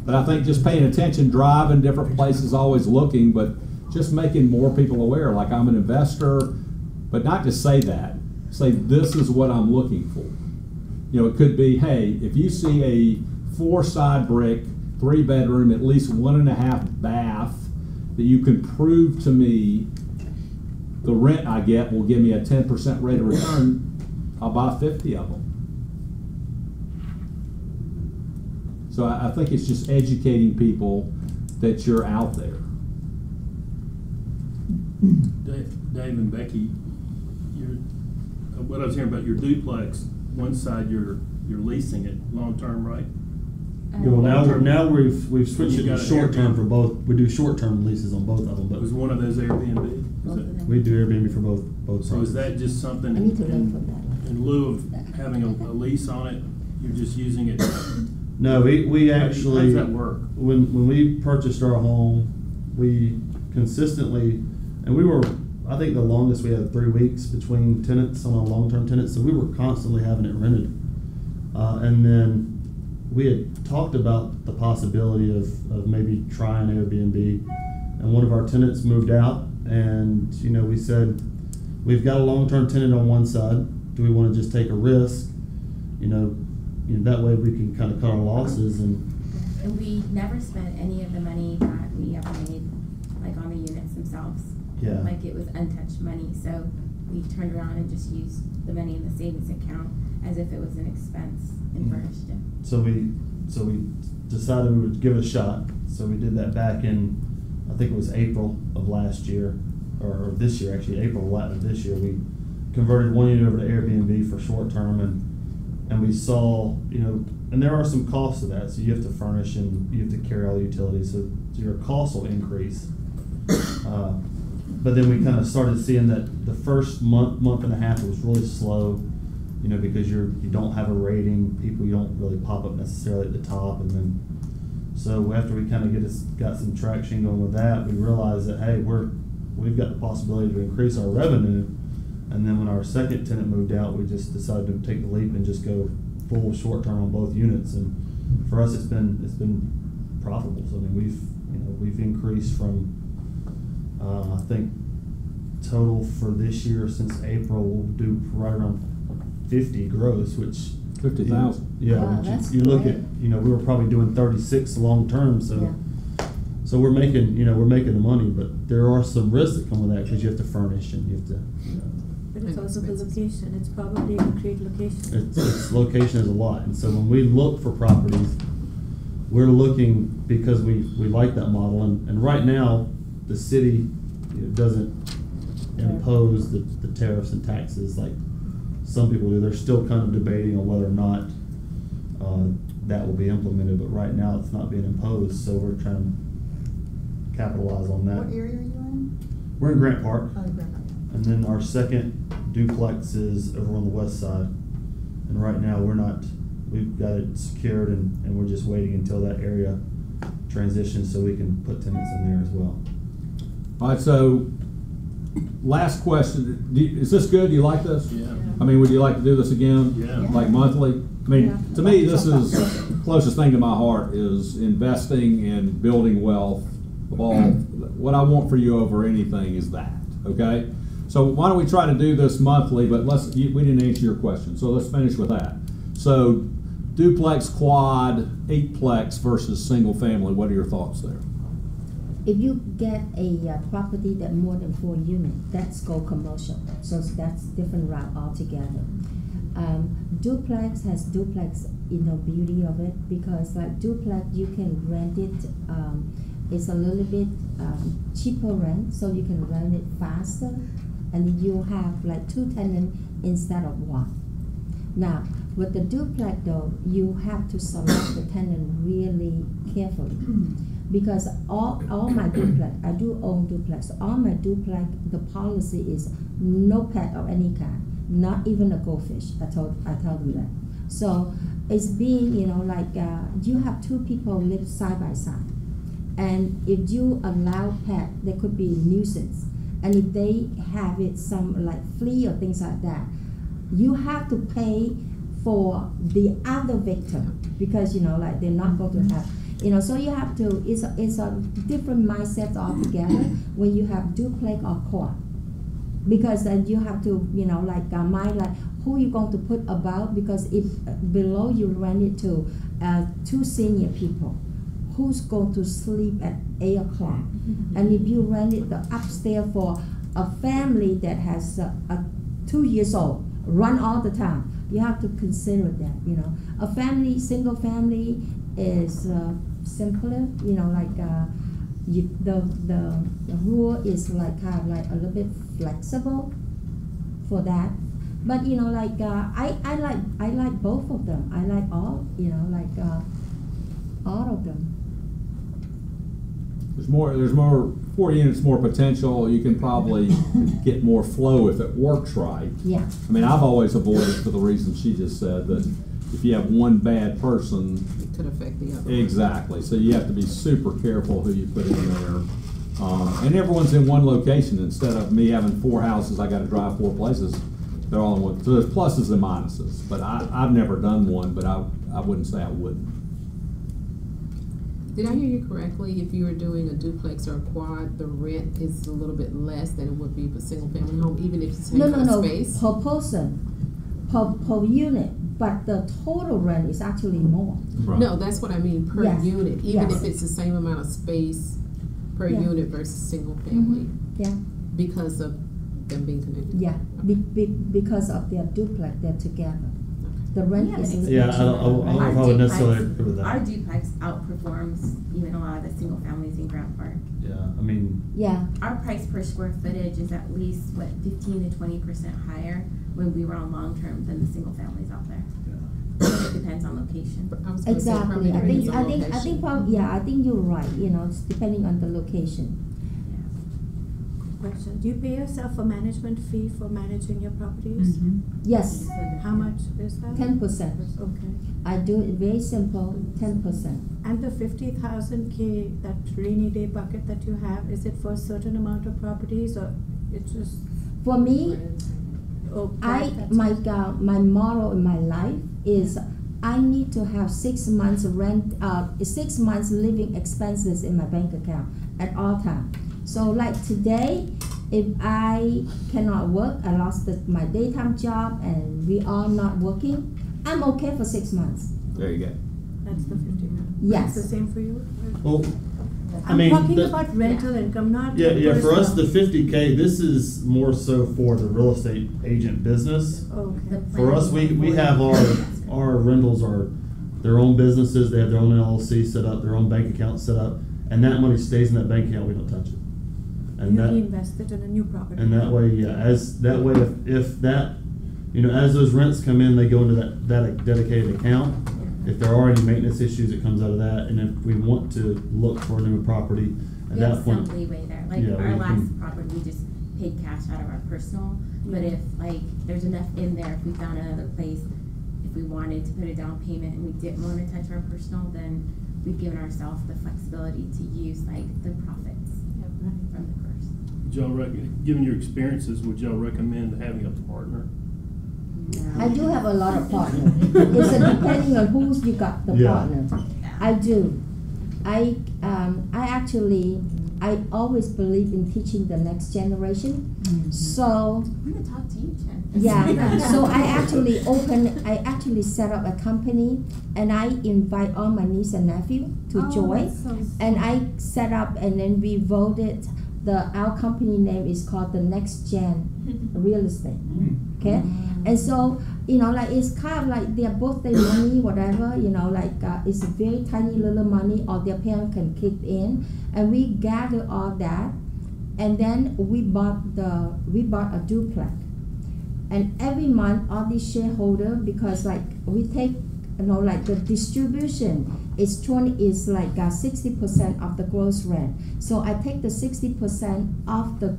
But I think just paying attention, driving different places, always looking, but just making more people aware. Like I'm an investor, but not just say that. Say this is what I'm looking for. You know, it could be, hey, if you see a 4-side brick, 3-bedroom, at least 1.5 bath that you can prove to me the rent I get will give me a 10% rate of return, I'll buy 50 of them. So I think it's just educating people that you're out there. Dave and Becky, what I was hearing about your duplex, one side you're leasing it long-term, right? Well, now we've switched it You to got an short-term Airbnb. for both. We do short-term leases on both of them, but Was one of those Airbnb? Is it- we do Airbnb for both So is sides. that just something I need to learn from that. in lieu of having a lease on it, you're just using it? No, we actually. How does that work? When we purchased our home, we consistently, and we were, I think the longest we had 3 weeks between tenants on a long-term tenant, so we were constantly having it rented. And then we had talked about the possibility of maybe trying Airbnb, and one of our tenants moved out, and you know we said we've got a long-term tenant on one side. Do we want to just take a risk? You know, that way we can kind of cut our losses, and And we never spent any of the money that we ever made, like on the units themselves. Yeah. Like it was untouched money, so we turned around and just used the money in the savings account as if it was an expense and furnished it. So we decided we would give it a shot. So we did that back in, I think it was April of last year, or this year actually, April of this year. We converted one unit over to Airbnb for short term, and we saw, and there are some costs to that. So you have to furnish and you have to carry all the utilities, so your costs will increase. But then we kind of started seeing that the first month and a half, it was really slow, because you don't have a rating, you don't really pop up necessarily at the top, and then so after we kind of got some traction going with that, we realized that hey, we've got the possibility to increase our revenue, and then when our second tenant moved out, we just decided to take the leap and just go full short term on both units, and for us it's been profitable. So I mean we've increased from I think total for this year since April we'll do right around 50 gross, which 50,000. Yeah, Wow, which that's you look great. at, we were probably doing 36 long term, so so we're making the money, but there are some risks that come with that because you have to furnish and you have to. But it's also the location, it's probably a great location. Its location is a lot, and so when we look for properties, we're looking because we like that model, and right now the city doesn't impose the tariffs and taxes like some people do. They're still kind of debating on whether or not that will be implemented, but right now it's not being imposed, so we're trying to capitalize on that. What area are you in? We're in Grant Park. Oh, Grant Park. And then our second duplex is over on the west side. And right now we've got it secured and we're just waiting until that area transitions so we can put tenants in there as well. All right, so last question. Is this good? Do you like this? Yeah. I mean, would you like to do this again? Yeah. Like monthly? I mean, to me, this is closest thing to my heart is investing and building wealth of all. What I want for you over anything is that, okay? So why don't we try to do this monthly, but we didn't answer your question, so let's finish with that. So duplex, quad, eightplex versus single family, what are your thoughts there? If you get a property that more than 4 units, that's go commercial. So that's different route altogether. Duplex has duplex, beauty of it, because like duplex, you can rent it. It's a little bit cheaper rent, so you can rent it faster, and you have like 2 tenants instead of 1. Now, with the duplex though, you have to select the tenant really carefully. Because all my duplex, I do own duplex, all my duplex, the policy is no pet of any kind, not even a goldfish. I told them that. So it's being, you have 2 people live side by side. And if you allow pet, there could be nuisance. And if they have it some like flea or things like that, you have to pay for the other victim because they're not going to have. So you have to, it's a different mindset altogether when you have duplex or quad. Because then you have to, mind like who you going to put above, because if below you rent it to 2 senior people, who's going to sleep at 8 o'clock? And if you rent it the upstairs for a family that has a 2 years old, run all the time, you have to consider that, A family, single family is simpler, the rule is like kind of like a little bit flexible for that. But I like both of them. I like all, all of them. There's more 4 units, more potential. You can probably get more flow if it works right. Yeah. I mean, I've always avoided for the reason she just said, that if you have one bad person, It could affect the other. exactly. So you have to be super careful who you put in there. And everyone's in one location instead of me having 4 houses. I got to drive 4 places. They're all in one. So there's pluses and minuses. But I've never done one, but I wouldn't say I wouldn't. Did I hear you correctly? If you were doing a duplex or a quad, the rent is a little bit less than it would be for single family home, even if it's the same kind of space? Per person, per unit. but the total rent is actually more. Right. No, that's what I mean, per Yes. unit, even Yes. if it's the same amount of space per Yeah. unit versus single family, Yeah, because of them being connected. yeah, because of their duplex, they're together. The rent Yeah, is. but Yeah, I don't know if I would necessarily agree with Our that. duplex outperforms even a lot of the single families in Grant Park. Yeah, I mean, Yeah, Our price per square footage is at least, 15 to 20% higher when we were on long-term than the single families out there. It depends on location. I was gonna say exactly. probably I depends think, on I think, I location. think, yeah, I think you're right, you know, it's depending on the location. Question, do you pay yourself a management fee for managing your properties? Yes, How much is that? 10%. Okay. I do it very simple, 10%. And the 50,000 K, that rainy day bucket that you have, is it for a certain amount of properties or it's just? For me, my motto in my life is I need to have 6 months rent, 6 months living expenses in my bank account at all time. So like today, if I cannot work, I lost my daytime job and we are not working, I'm okay for 6 months. There you go. That's the 50. Yes. It's the same for you? well, I I'm mean, talking the- about rental income, not. yeah, for us, the personal. 50K, this is more so for the real estate agent business. Okay. For us, we have our rentals are their own businesses, they have their own LLC set up, their own bank account set up, and that money stays in that bank account, we don't touch it. And You that, reinvest it in a new property. and that way, yeah, if that, you know, as those rents come in, they go into that dedicated account. If there are any maintenance issues, it comes out of that, and if we want to look for a new property, at We that have some point. leeway there, like Yeah, our we last can- property, we just paid cash out of our personal, but if there's enough in there, if we found another place, if we wanted to put a down payment and we didn't wanna touch our personal, then we've given ourselves the flexibility to use the profits from the first. Would y'all given your experiences, would y'all recommend having a partner? I do have a lot of partners. It's depending on who's you got the Yeah. partner. I do. I always believe in teaching the next generation. So I'm gonna talk to you, Jen. yeah, so I actually set up a company and I invite all my niece and nephew to join. And I set up and then we voted our company name is called the Next Gen Real Estate. Okay? And so, you know, it's kind of like they're both their money, whatever, you know, it's a very tiny little money or their parents can kick in. And we gather all that and then we bought a duplex. And every month all these shareholders, because we take, you know, the distribution is 60% of the gross rent. So I take the 60% of the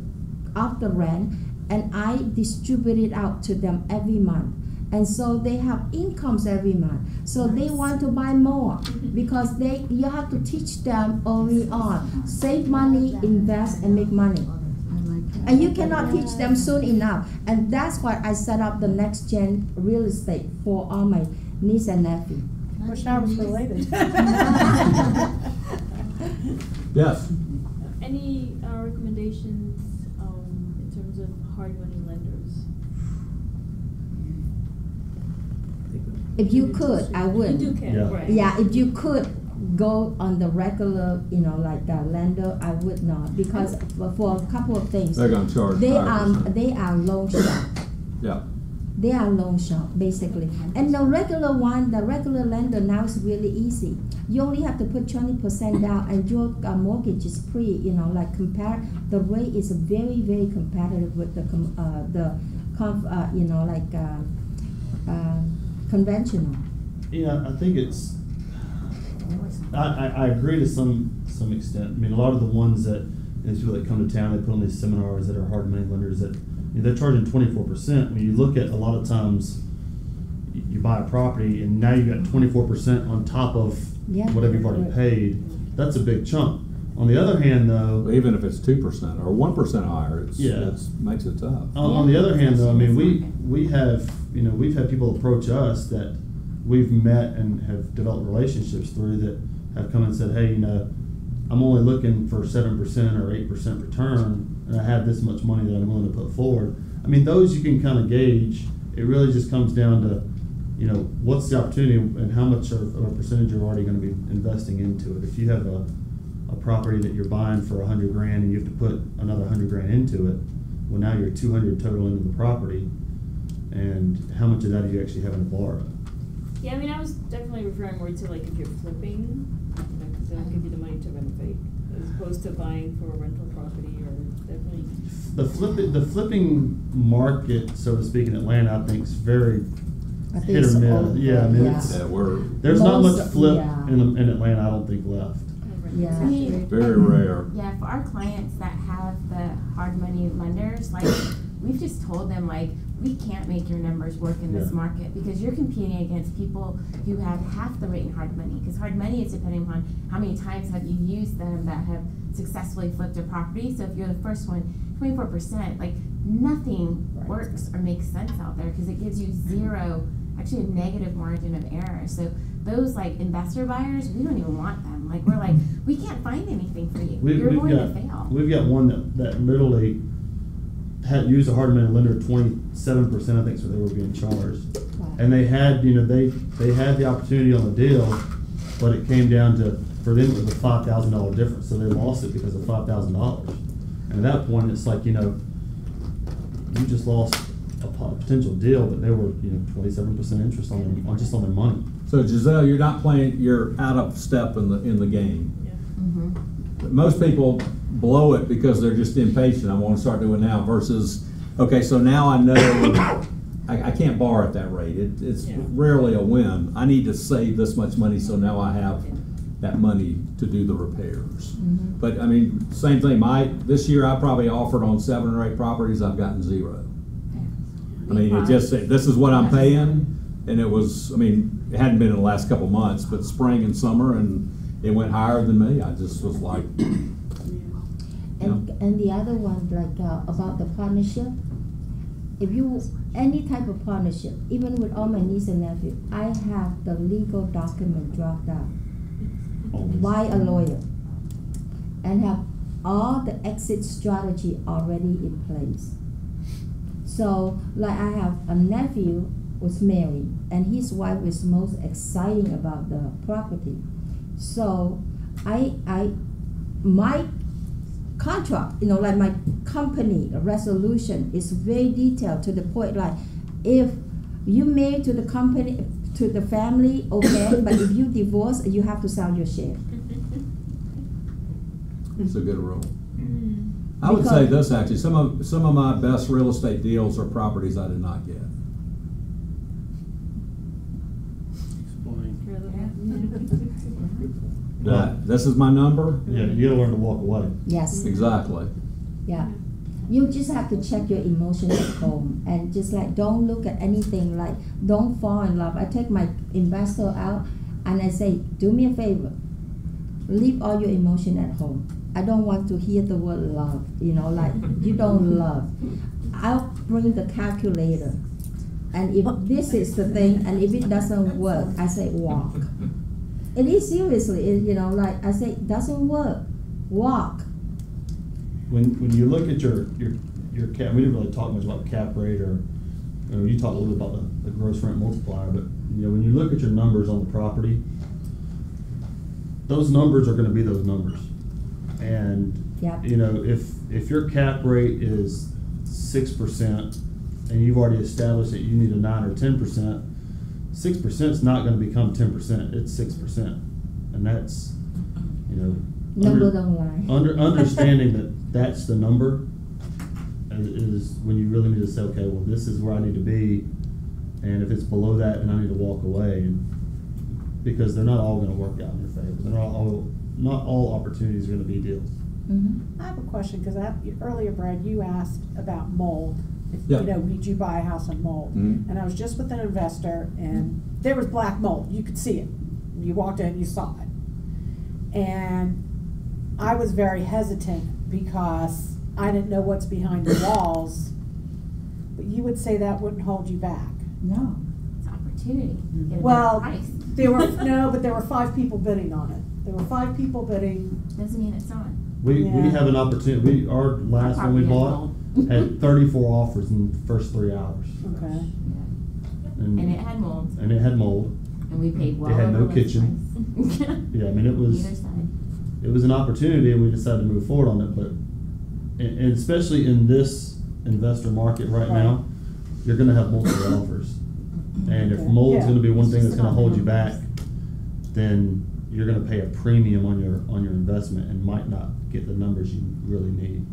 rent and I distribute it out to them every month. And so they have incomes every month. So they want to buy more because you have to teach them early on. Save money, invest, and make money. And you cannot teach them soon enough. And that's why I set up the Next Gen Real Estate for all my niece and nephew. Wish I was related. Yes. Any recommendations in terms of hard money lenders? If you could, I would. You do care, Yeah. right? Yeah, if you could go on the regular, you know, lender, I would not because for a couple of things. They're gonna charge They 5%. are loan shop. Yeah. They are loan shop basically, and the regular lender now is really easy. You only have to put 20% down, and your mortgage is free. You know, the rate is very very competitive with conventional. Yeah, I think it's. I agree to some extent. I mean, a lot of the ones that people that come to town, they put on these seminars that are hard money lenders that they're charging 24%. When you look at a lot of times, you buy a property and now you got 24% on top of whatever you've already paid. That's a big chunk. On the other hand, though, even if it's 2% or 1% higher, it makes it tough. On the other hand, though, I mean, we've had people approach us that we've met and have developed relationships through that have come and said, hey, you know, I'm only looking for 7% or 8% return, and I have this much money that I'm willing to put forward. I mean, those you can kind of gauge. It really just comes down to you know, what's the opportunity and how much of a percentage you're already gonna be investing into it. If you have a property that you're buying for $100 grand and you have to put another $100 grand into it, well, now you're 200 total into the property, and how much of that are you actually having to borrow? Yeah, I mean, I was definitely referring more to like if you're flipping, because they'll give you the money to renovate, as opposed to buying for a rental property or definitely. The flipping market, so to speak, in Atlanta, I think is very I think hit or it's miss. all- Yeah, I mean, yeah. it's, Yeah, we're there's not Most- much flip yeah. in Atlanta, I don't think, left. Yeah. I mean, very rare. yeah, for our clients that have the hard money lenders, like, we've just told them, like, we can't make your numbers work in this Yeah. market because you're competing against people who have half the rate in hard money. Because hard money is depending upon how many times have you used them that have successfully flipped a property. So if you're the first one, 24%, like, nothing works or makes sense out there because it gives you zero, actually a negative margin of error. So those like investor buyers, we don't even want them. Like, we're like, we can't find anything for you. You're going to fail. We've got one that literally had used a hard money lender 27%, I think, so they were being charged. Wow. And they had, you know, they had the opportunity on the deal, but it came down to, for them, it was a $5,000 difference, so they lost it because of $5,000. And at that point, it's like, you know, you just lost a potential deal, but they were, you know, 27% interest on just on their money. So Giselle, you're not playing, you're out of step in the game. Most people blow it because they're just impatient. I want to start doing now versus, okay, so now I know I can't borrow at that rate. It's rarely a win. I need to save this much money so now I have that money to do the repairs. But I mean, same thing. This year I probably offered on 7 or 8 properties. I've gotten 0. I mean, it just said, this is what I'm paying, and it was, I mean, it hadn't been in the last couple months, but spring and summer, and it went higher than me. I just was like, And the other one, like about the partnership, if you, any type of partnership, even with all my niece and nephew, I have the legal document draft out by a lawyer and have all the exit strategy already in place. So, like I have a nephew was married and his wife was most exciting about the property. So, my contract, you know, like my company resolution is very detailed to the point, like if you married to the company, to the family, okay, but if you divorce, you have to sell your share. it's a good rule. I would say this actually, some of my best real estate deals are properties I did not get. This is my number? Yeah, you gotta learn to walk away. Yes. Exactly. Yeah. You just have to check your emotions at home and just like don't look at anything, like don't fall in love. I take my investor out and I say, do me a favor, leave all your emotion at home. I don't want to hear the word love, you know, like you don't love. I'll bring the calculator, and if this is the thing and if it doesn't work, I say walk. It is seriously, you know, like I say, it doesn't work, walk. When you look at your cap, we didn't really talk much about cap rate or, you know, you talked a little bit about the gross rent multiplier, but you know, when you look at your numbers on the property, those numbers are gonna be those numbers. And, Yep. you know, if your cap rate is 6% and you've already established that you need a 9 or 10%, 6% is not gonna become 10%, it's 6%. And that's, you know. Number don't lie. Understanding that that's the number is when you really need to say, okay, well, this is where I need to be, and if it's below that, then I need to walk away, and because they're not all going to work out in your favor. They're not all opportunities are going to be deals. I have a question, because earlier, Brad, you asked about mold. Yeah. You know, did you buy a house on mold? Mhm. And I was just with an investor, and there was black mold. You could see it. You walked in, you saw it. And I was very hesitant because I didn't know what's behind the walls. But you would say that wouldn't hold you back. No. It's opportunity. Get a Well, better price. there were but there were 5 people bidding on it. There were 5 people bidding. Doesn't mean it's on. We Yeah. have an opportunity. Our last one we Property bought had 34 offers in the first 3 hours. Okay. And it had mold. And it had mold. And we paid well It had over no list kitchen. price. Yeah, I mean, it was, Either side. it was an opportunity and we decided to move forward on it, but, and especially in this investor market right now, you're gonna have multiple offers. And if mold's gonna be one thing that's gonna hold you back, then you're gonna pay a premium on your investment and might not get the numbers you really need.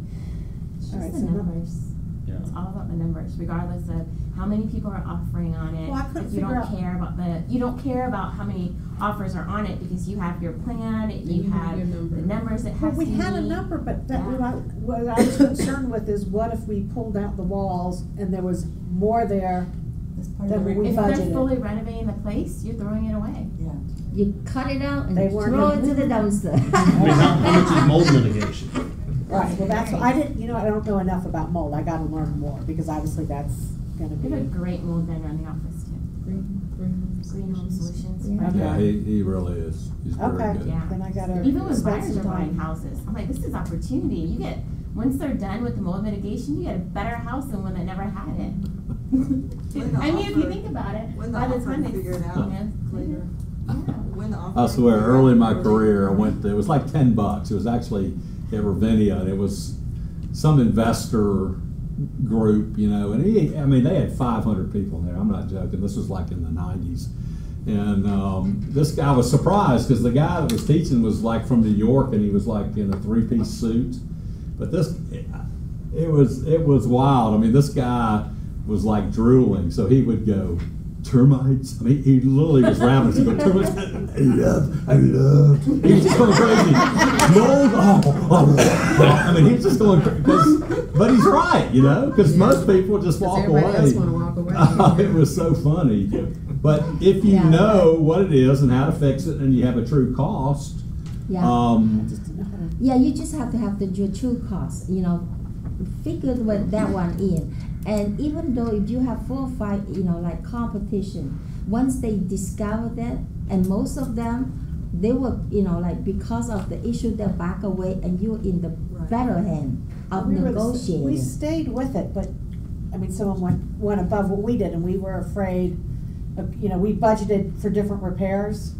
It's All right, just the so numbers. Yeah. It's all about the numbers, regardless of how many people are offering on it. Well, I couldn't If you figure don't out- care about you don't care about how many offers are on it because you have your plan, you you have have your number. the numbers it Well, has we to had a meet. number, but that, Yeah. what I was concerned with is what if we pulled out the walls and there was more there than we If they're budgeted? fully renovating the place, you're throwing it away. You cut it out and They weren't throw it gonna- to the dumpster. I mean, how much is mold mitigation? Right, well, that's, I didn't, I don't know enough about mold, I gotta learn more, because obviously that's gonna We have a be. great mold vendor in the office too. Green Home Solutions. Okay. Yeah, he really is. He's very Okay, good. Yeah. then I gotta. Even when spend buyers some are buying time. houses, I'm like, this is opportunity. You get, once they're done with the mold mitigation, you get a better house than one that never had it. I mean, if you think about it, by the time they figure it out later. When the offer I swear, figure early in out my later. career, I went, it was like $10. It was actually at Ravinia, and it was some investor group, and they had 500 people there. I'm not joking. This was like in the 90s. And this guy, I was surprised because the guy that was teaching was like from New York, and he was like in a 3-piece suit. But it was wild. I mean, this guy was like drooling, so he would go, termites. I mean, he literally was ravenous. He'd go, termites. I love. He was just going crazy. Mold. I mean, he's just going crazy. But he's right, because most people just walk away. Everybody else wanna walk away. It was so funny. But if you know what it is and how to fix it, and you have a true cost, Yeah, you just have to have your true cost, figure that one in. And even though if you have 4 or 5, like competition, once they discover that, and most of them, they will, like because of the issue, they back away, and you're in the better hand of We negotiating. stayed with it, but, I mean, someone went above what we did, and we were afraid of, we budgeted for different repairs,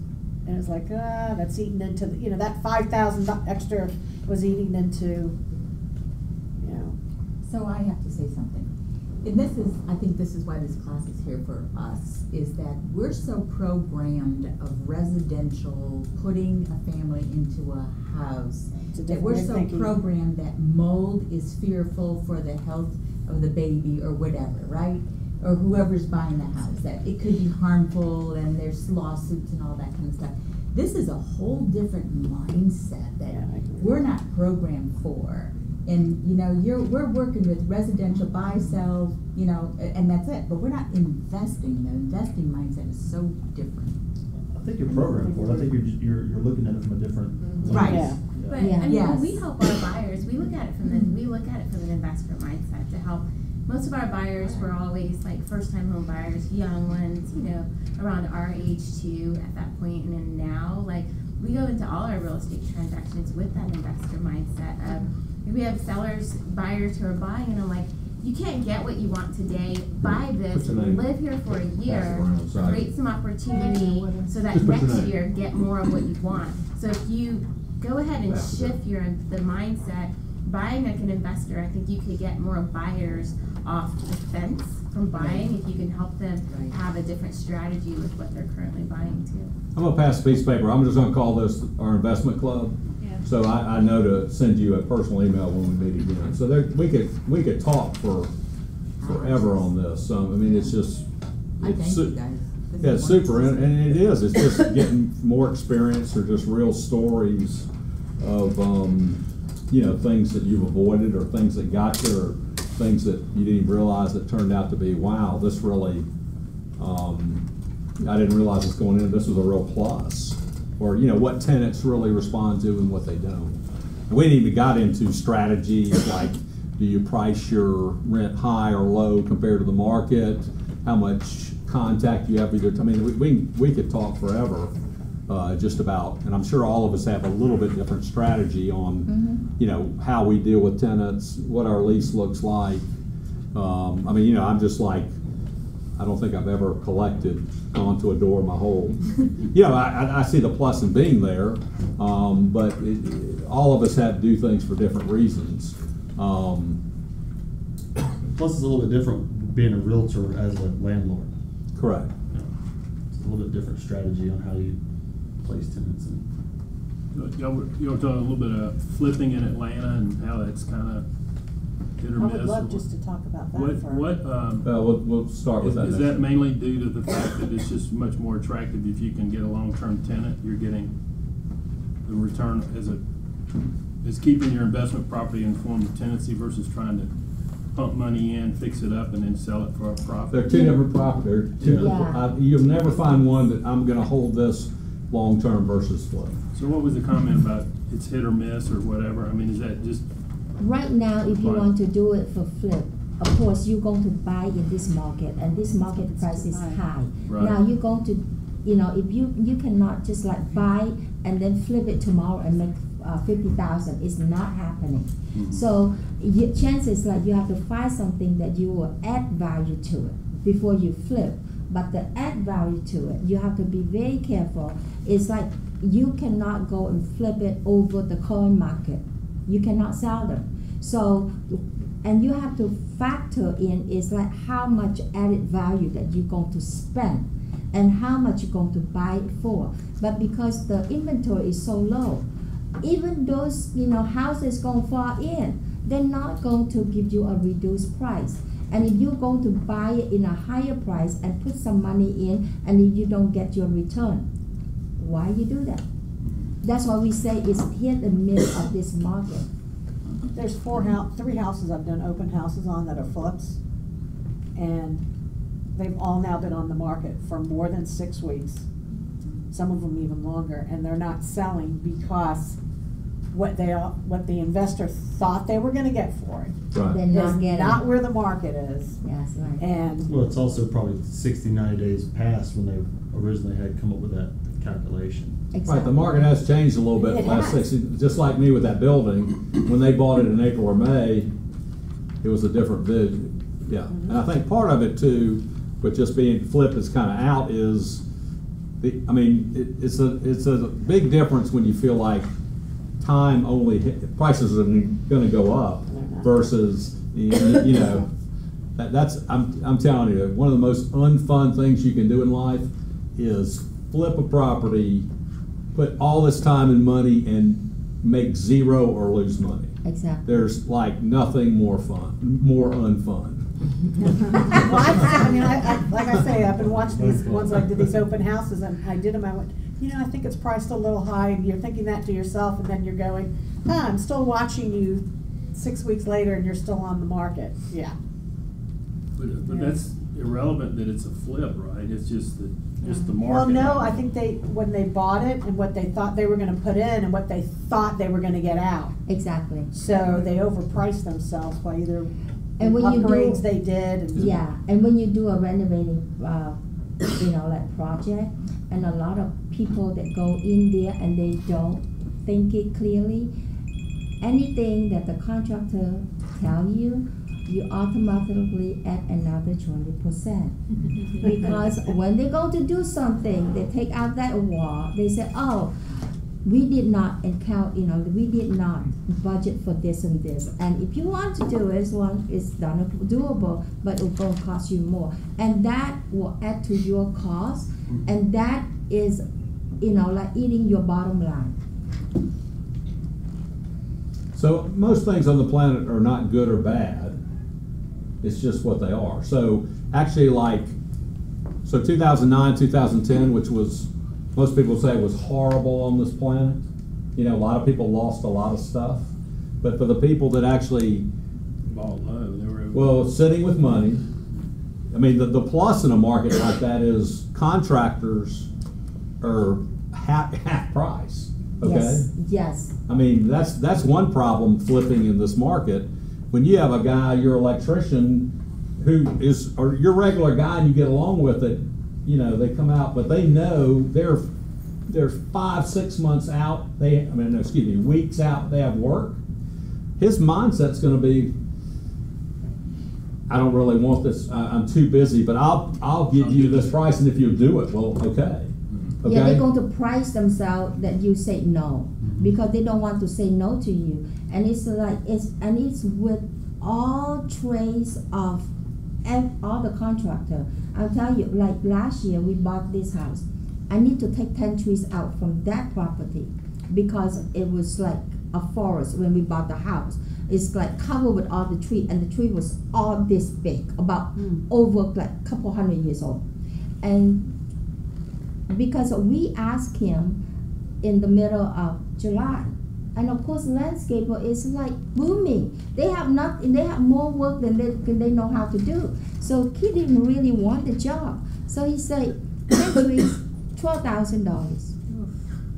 and it's like, that's eating into, that 5,000 extra was eating into, So I have to say something. And I think this is why this class is here for us, is that we're so programmed of residential, putting a family into a house, that we're so programmed that mold is fearful for the health of the baby or whatever, right? Or whoever's buying the house, that it could be harmful and there's lawsuits and all that kind of stuff. This is a whole different mindset that we're not programmed for. And, we're working with residential buy, sell, and that's it. But we're not investing. The investing mindset is so different. I think you're programmed for it. I think you're looking at it from a different lens. Right. Yeah. But I mean, when we help our buyers, we look at it from an investor mindset to help. Most of our buyers were always like first-time home buyers, young ones, around our age too at that point. And then now, like, we go into all our real estate transactions with that investor mindset of, we have buyers who are buying, and I'm like, you can't get what you want today. Buy this, live here for a year, create some opportunity so that next year get more of what you want. So if you go ahead and shift the mindset, buying like an investor, I think you could get more buyers off the fence from buying if you can help them have a different strategy with what they're currently buying too. I'm gonna pass a piece of paper. I'm just gonna call this our investment club. So I know to send you a personal email when we meet again. So we could talk for forever on this. I mean, it's just it's super, and it is. It's just getting more experience or just real stories of things that you've avoided or things that got you or things that you didn't even realize that turned out to be, wow, this really I didn't realize it's going in. This was a real plus. Or what tenants really respond to and what they don't. And we didn't even got into strategies like, do you price your rent high or low compared to the market? How much contact you have with your, I mean, we could talk forever just about, and I'm sure all of us have a little bit different strategy on, how we deal with tenants, what our lease looks like. I mean, I'm just like, I don't think I've ever collected onto a door my whole, I see the plus in being there, but all of us have to do things for different reasons. Plus, it's a little bit different being a realtor as a landlord. Correct. It's a little bit different strategy on how you place tenants in. Y'all were talking a little bit of flipping in Atlanta and how that's kind of hit or I miss. would love just to talk about that for. We'll start with that. Is next that week. mainly due to the fact that it's just much more attractive if you can get a long-term tenant? You're getting the return as keeping your investment property in form of tenancy versus trying to pump money in, fix it up, and then sell it for a profit. They're two different properties. You'll never find one that I'm going to hold this long-term versus flip. So what was the comment about it's hit or miss or whatever? I mean, is that just? Right now, if you want to do it for flip, of course, you're going to buy in this market, and this market price is high. Right. Now, you're going to, if you cannot just like buy and then flip it tomorrow and make 50,000. It's not happening. Mm-hmm. So chances like you have to find something that you will add value to it before you flip. But the add value to it, you have to be very careful. It's like you cannot go and flip it over the current market. You cannot sell them. So, and you have to factor in is like how much added value that you're going to spend and how much you're going to buy it for. But because the inventory is so low, even those houses going far in, they're not going to give you a reduced price. And if you're going to buy it in a higher price and put some money in, and if you don't get your return, why you do that? That's why we say it's hit and miss of this market. There's 3 houses I've done open houses on that are flips, and they've all now been on the market for more than 6 weeks. Some of them even longer, and they're not selling because what the investor thought they were going to get for it Right. They're not is getting. not where the market is. Yes, right. And Well, it's also probably 60, 90 days past when they originally had come up with that calculation. Exactly. Right, the market has changed a little bit It the last has. 60, just like me with that building. When they bought it in April or May, it was a different vision. Yeah, and I think part of it too, with just being flip is kind of out is, it's a big difference when you feel like time only prices are going to go up versus that's I'm telling you, one of the most unfun things you can do in life is flip a property, put all this time and money and make zero or lose money. Exactly. There's like nothing more unfun. well, I like I say, I've been watching these ones. I did these open houses, and I did them. I went, I think it's priced a little high, and you're thinking that to yourself, and then you're going, I'm still watching you 6 weeks later, and you're still on the market. Yeah. But that's irrelevant that it's a flip, right? It's just the market. Well, no, I think when they bought it and what they thought they were going to put in and what they thought they were going to get out. Exactly. So they overpriced themselves by either And when you upgrades do, they did. And yeah, and when you do a renovating, like project, and a lot of people that go in there and they don't think it clearly, anything that the contractor tell you, you automatically add another 20%. Because when they go to do something, they take out that wall, they say, oh, we did not account, we did not budget for this and this. And if you want to do it, it's doable, but it will cost you more. And that will add to your cost, and that is, like eating your bottom line. So most things on the planet are not good or bad. It's just what they are. So actually 2009, 2010, which was, most people say was horrible on this planet. A lot of people lost a lot of stuff. But for the people that actually bought low, they were sitting with money, the plus in a market like that is contractors are half price. Okay? Yes. That's one problem flipping in this market. When you have a guy, your electrician, or your regular guy, and you get along with it, they come out, but they know they're 5-6 months out. Weeks out. They have work. His mindset's going to be, I don't really want this, I'm too busy, but I'll give you this price, and if you do it, well, okay. Yeah, Okay? they're going to price themselves that you say no, because they don't want to say no to you. And it's like, it's with all trace of all the contractor. I'll tell you, like last year, we bought this house. I need to take 10 trees out from that property because it was like a forest when we bought the house. It's like covered with all the tree, and the tree was all this big, about over like a couple 100 years old. And because we asked him in the middle of July, and of course landscaper is like booming. They have more work than they know how to do. So he didn't really want the job. So he said, 10 trees, $12,000.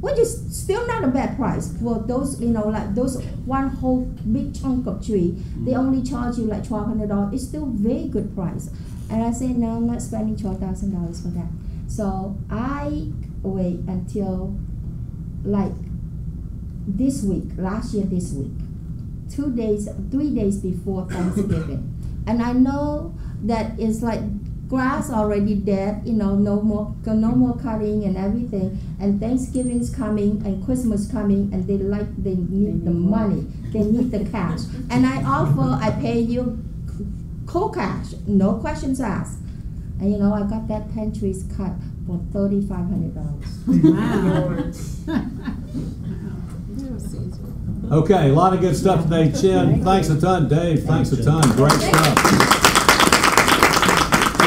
Which is still not a bad price for those, like those one whole big chunk of tree. They only charge you like $1,200. It's still very good price. And I said, no, I'm not spending $12,000 for that. So I wait until like this week, last year this week, 3 days before Thanksgiving. And I know that it's like grass already dead, no more cutting and everything, and Thanksgiving's coming and Christmas coming, and they need the money, they need the cash. And I pay you cold cash, no questions asked. And I got that 10 trees cut for $3,500. Okay, a lot of good stuff today, Chin. Thanks a ton, Dave. Thanks a ton. Great stuff.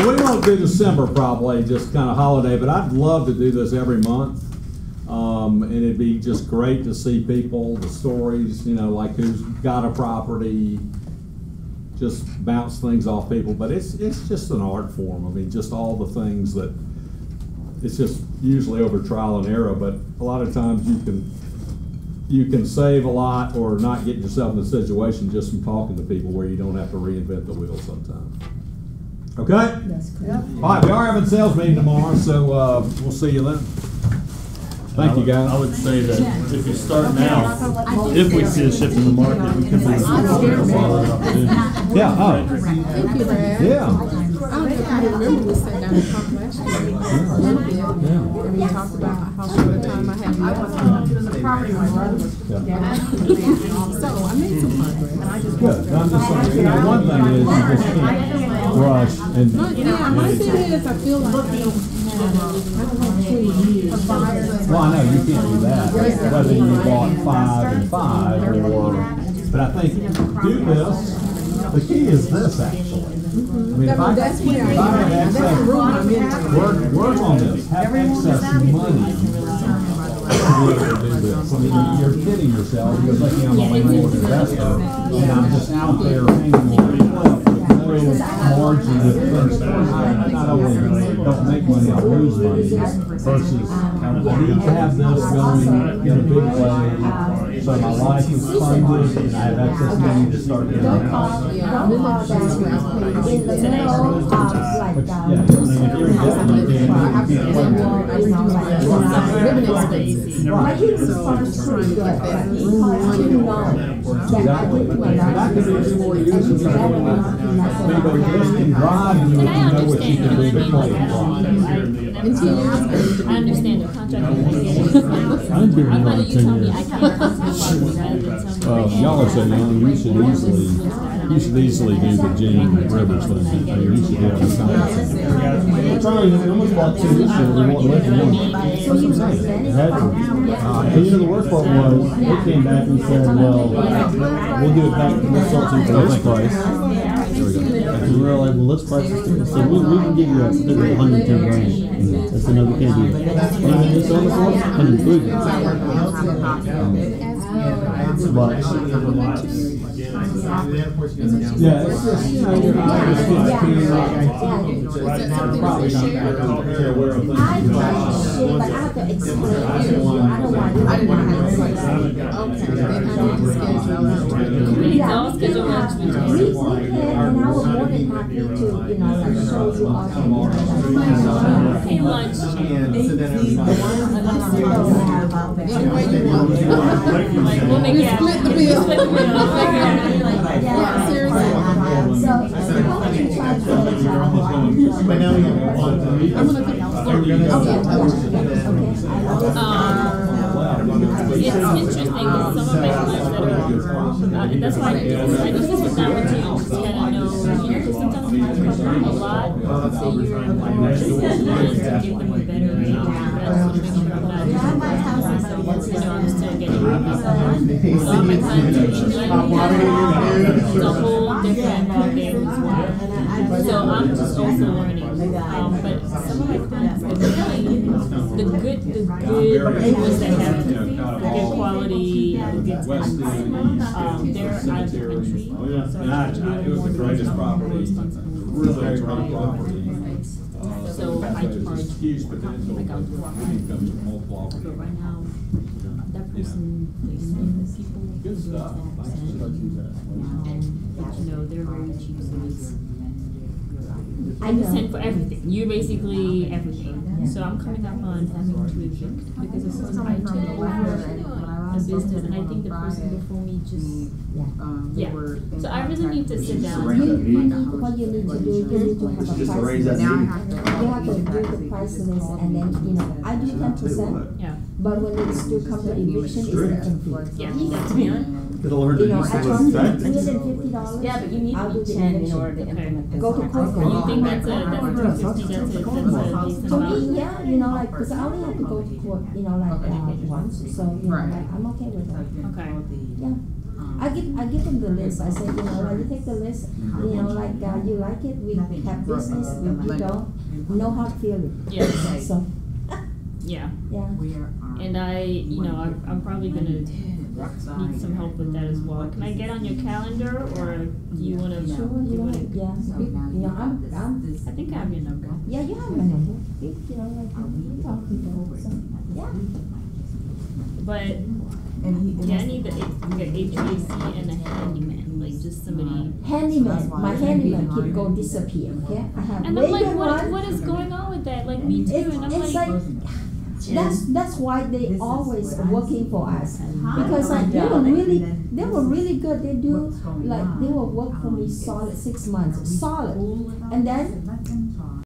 We won't do December probably, just kind of holiday, but I'd love to do this every month. And it'd be just great to see people, the stories, like who's got a property, just bounce things off people. But it's just an art form. I mean, just all the things that, it's just usually over trial and error, but a lot of times you can save a lot or not get yourself in a situation just from talking to people where you don't have to reinvent the wheel sometimes. Okay? That's correct. All right, we are having a sales meeting tomorrow, so we'll see you then. Thank you, guys. I would say that if you start now, if we see a shift in the market, we could be Yeah, Thank you, Brad. yeah. I remember we sat down and talked last year a little bit, and we talked about how short a time I had left. So I made some progress. Good. I'm just saying, one thing is you just can't rush and. My thing is, I feel like I don't have 20 years. Well, I know you can't do that, whether you bought 5 and 5 or, but I think do this. The key is this actually. I mean, if I have access, work on this, have excess money to be able to do this. I mean, you're kidding yourself, you're thinking I'm a landlord investor, and I'm just out there hanging on the cliff with no margin of things. Not only don't make money, I'll lose money, versus I need to have this going in a big way, so my life is funded, and I have access money to start doing the house. Exactly. That could be 4 years of doing that. Maybe this can drive you if you know what you can do to play it. I understand the contract. I've been I'm here letting you 10 tell me I years. can't rather than tell me. Y'all are so young, you should easily do the Gene Rivers thing. I mean, you should be able to come out. We're trying, we almost bought 2 this year, we won't let them know. That's what I'm saying. Had to. And the worst part was, they came back and said, well, we'll do it back to the Salton Coast price. And we were like, well, let's price this thing. So we can give you a $110 grand. That's another, we can't do it. What did they sell it for? $103 grand. Yeah, it's just, you're not just 15, probably not aware of things. I have to explain. I don't want to say that. All schedule management. We can, and I was more than happy to, like show you all the Hey, lunch. We'll make it. Split the bill. Split the bill. Yeah. Seriously. So interesting, because some of my clients that are, and that's why I just sit down with you, just kinda know, you know, 'cause sometimes you cover a lot, so you're just willing to give them a better rate, that's what makes sure I'm not just, you know, I'm still getting rid of someone. So I'm my clients are usually, it's a whole different ballgame as well. So I'm just also learning, but some of my clients, the good ones that have good quality, good West tenants, End, they're out of the country. Oh, yeah. So And it was the greatest property, really great property. So I charge, Huge potential. like I'll do It becomes multiple but opportunities. right now, that person, they know people. Good stuff. But you know, they're very cheap, so it's, I understand for everything. You're basically everything. So I'm coming up on having to evict because of course I took over a business and I think the person before me just, yeah. So I really need to sit down. What you need to do, you need to have a Just price to raise that list. meeting. You have to do the price list and then, you know, I do 10%, Yeah, but when it's still come to eviction, it's different fee. yeah, that's me. It'll learn to You know, use I some charge of you the tactics. $250. Yeah, but you need I'll to do be the 10 in eviction. order to implement this. Go to court. You think that's a $250, that's a decent For amount? me, yeah, you know, like, cause I only have to go to court, you know, like, once, so, you know, like, I'm okay with that. Okay. Yeah. I give them the list, I say, you know, like, you take the list, you know, like, you like it, we have business, we don't, no hard feeling. Yeah. So, Yeah, yeah. and you know, I'm probably gonna need some help with that as well. Can I get on your calendar, or do you wanna? Sure, you know, yeah, you know, I think I have your number. yeah, you have my number, you know, like, we talk people, so, yeah. But, yeah, I need the HVAC and a handyman, like just somebody. Handyman, my handyman keep go disappear, okay? I have And I'm way like, good one. what is going on with that? Like me too, and I'm It's like. that's why they always working for us, because like they were really good. They do like they will work for me solid 6 months, solid, and then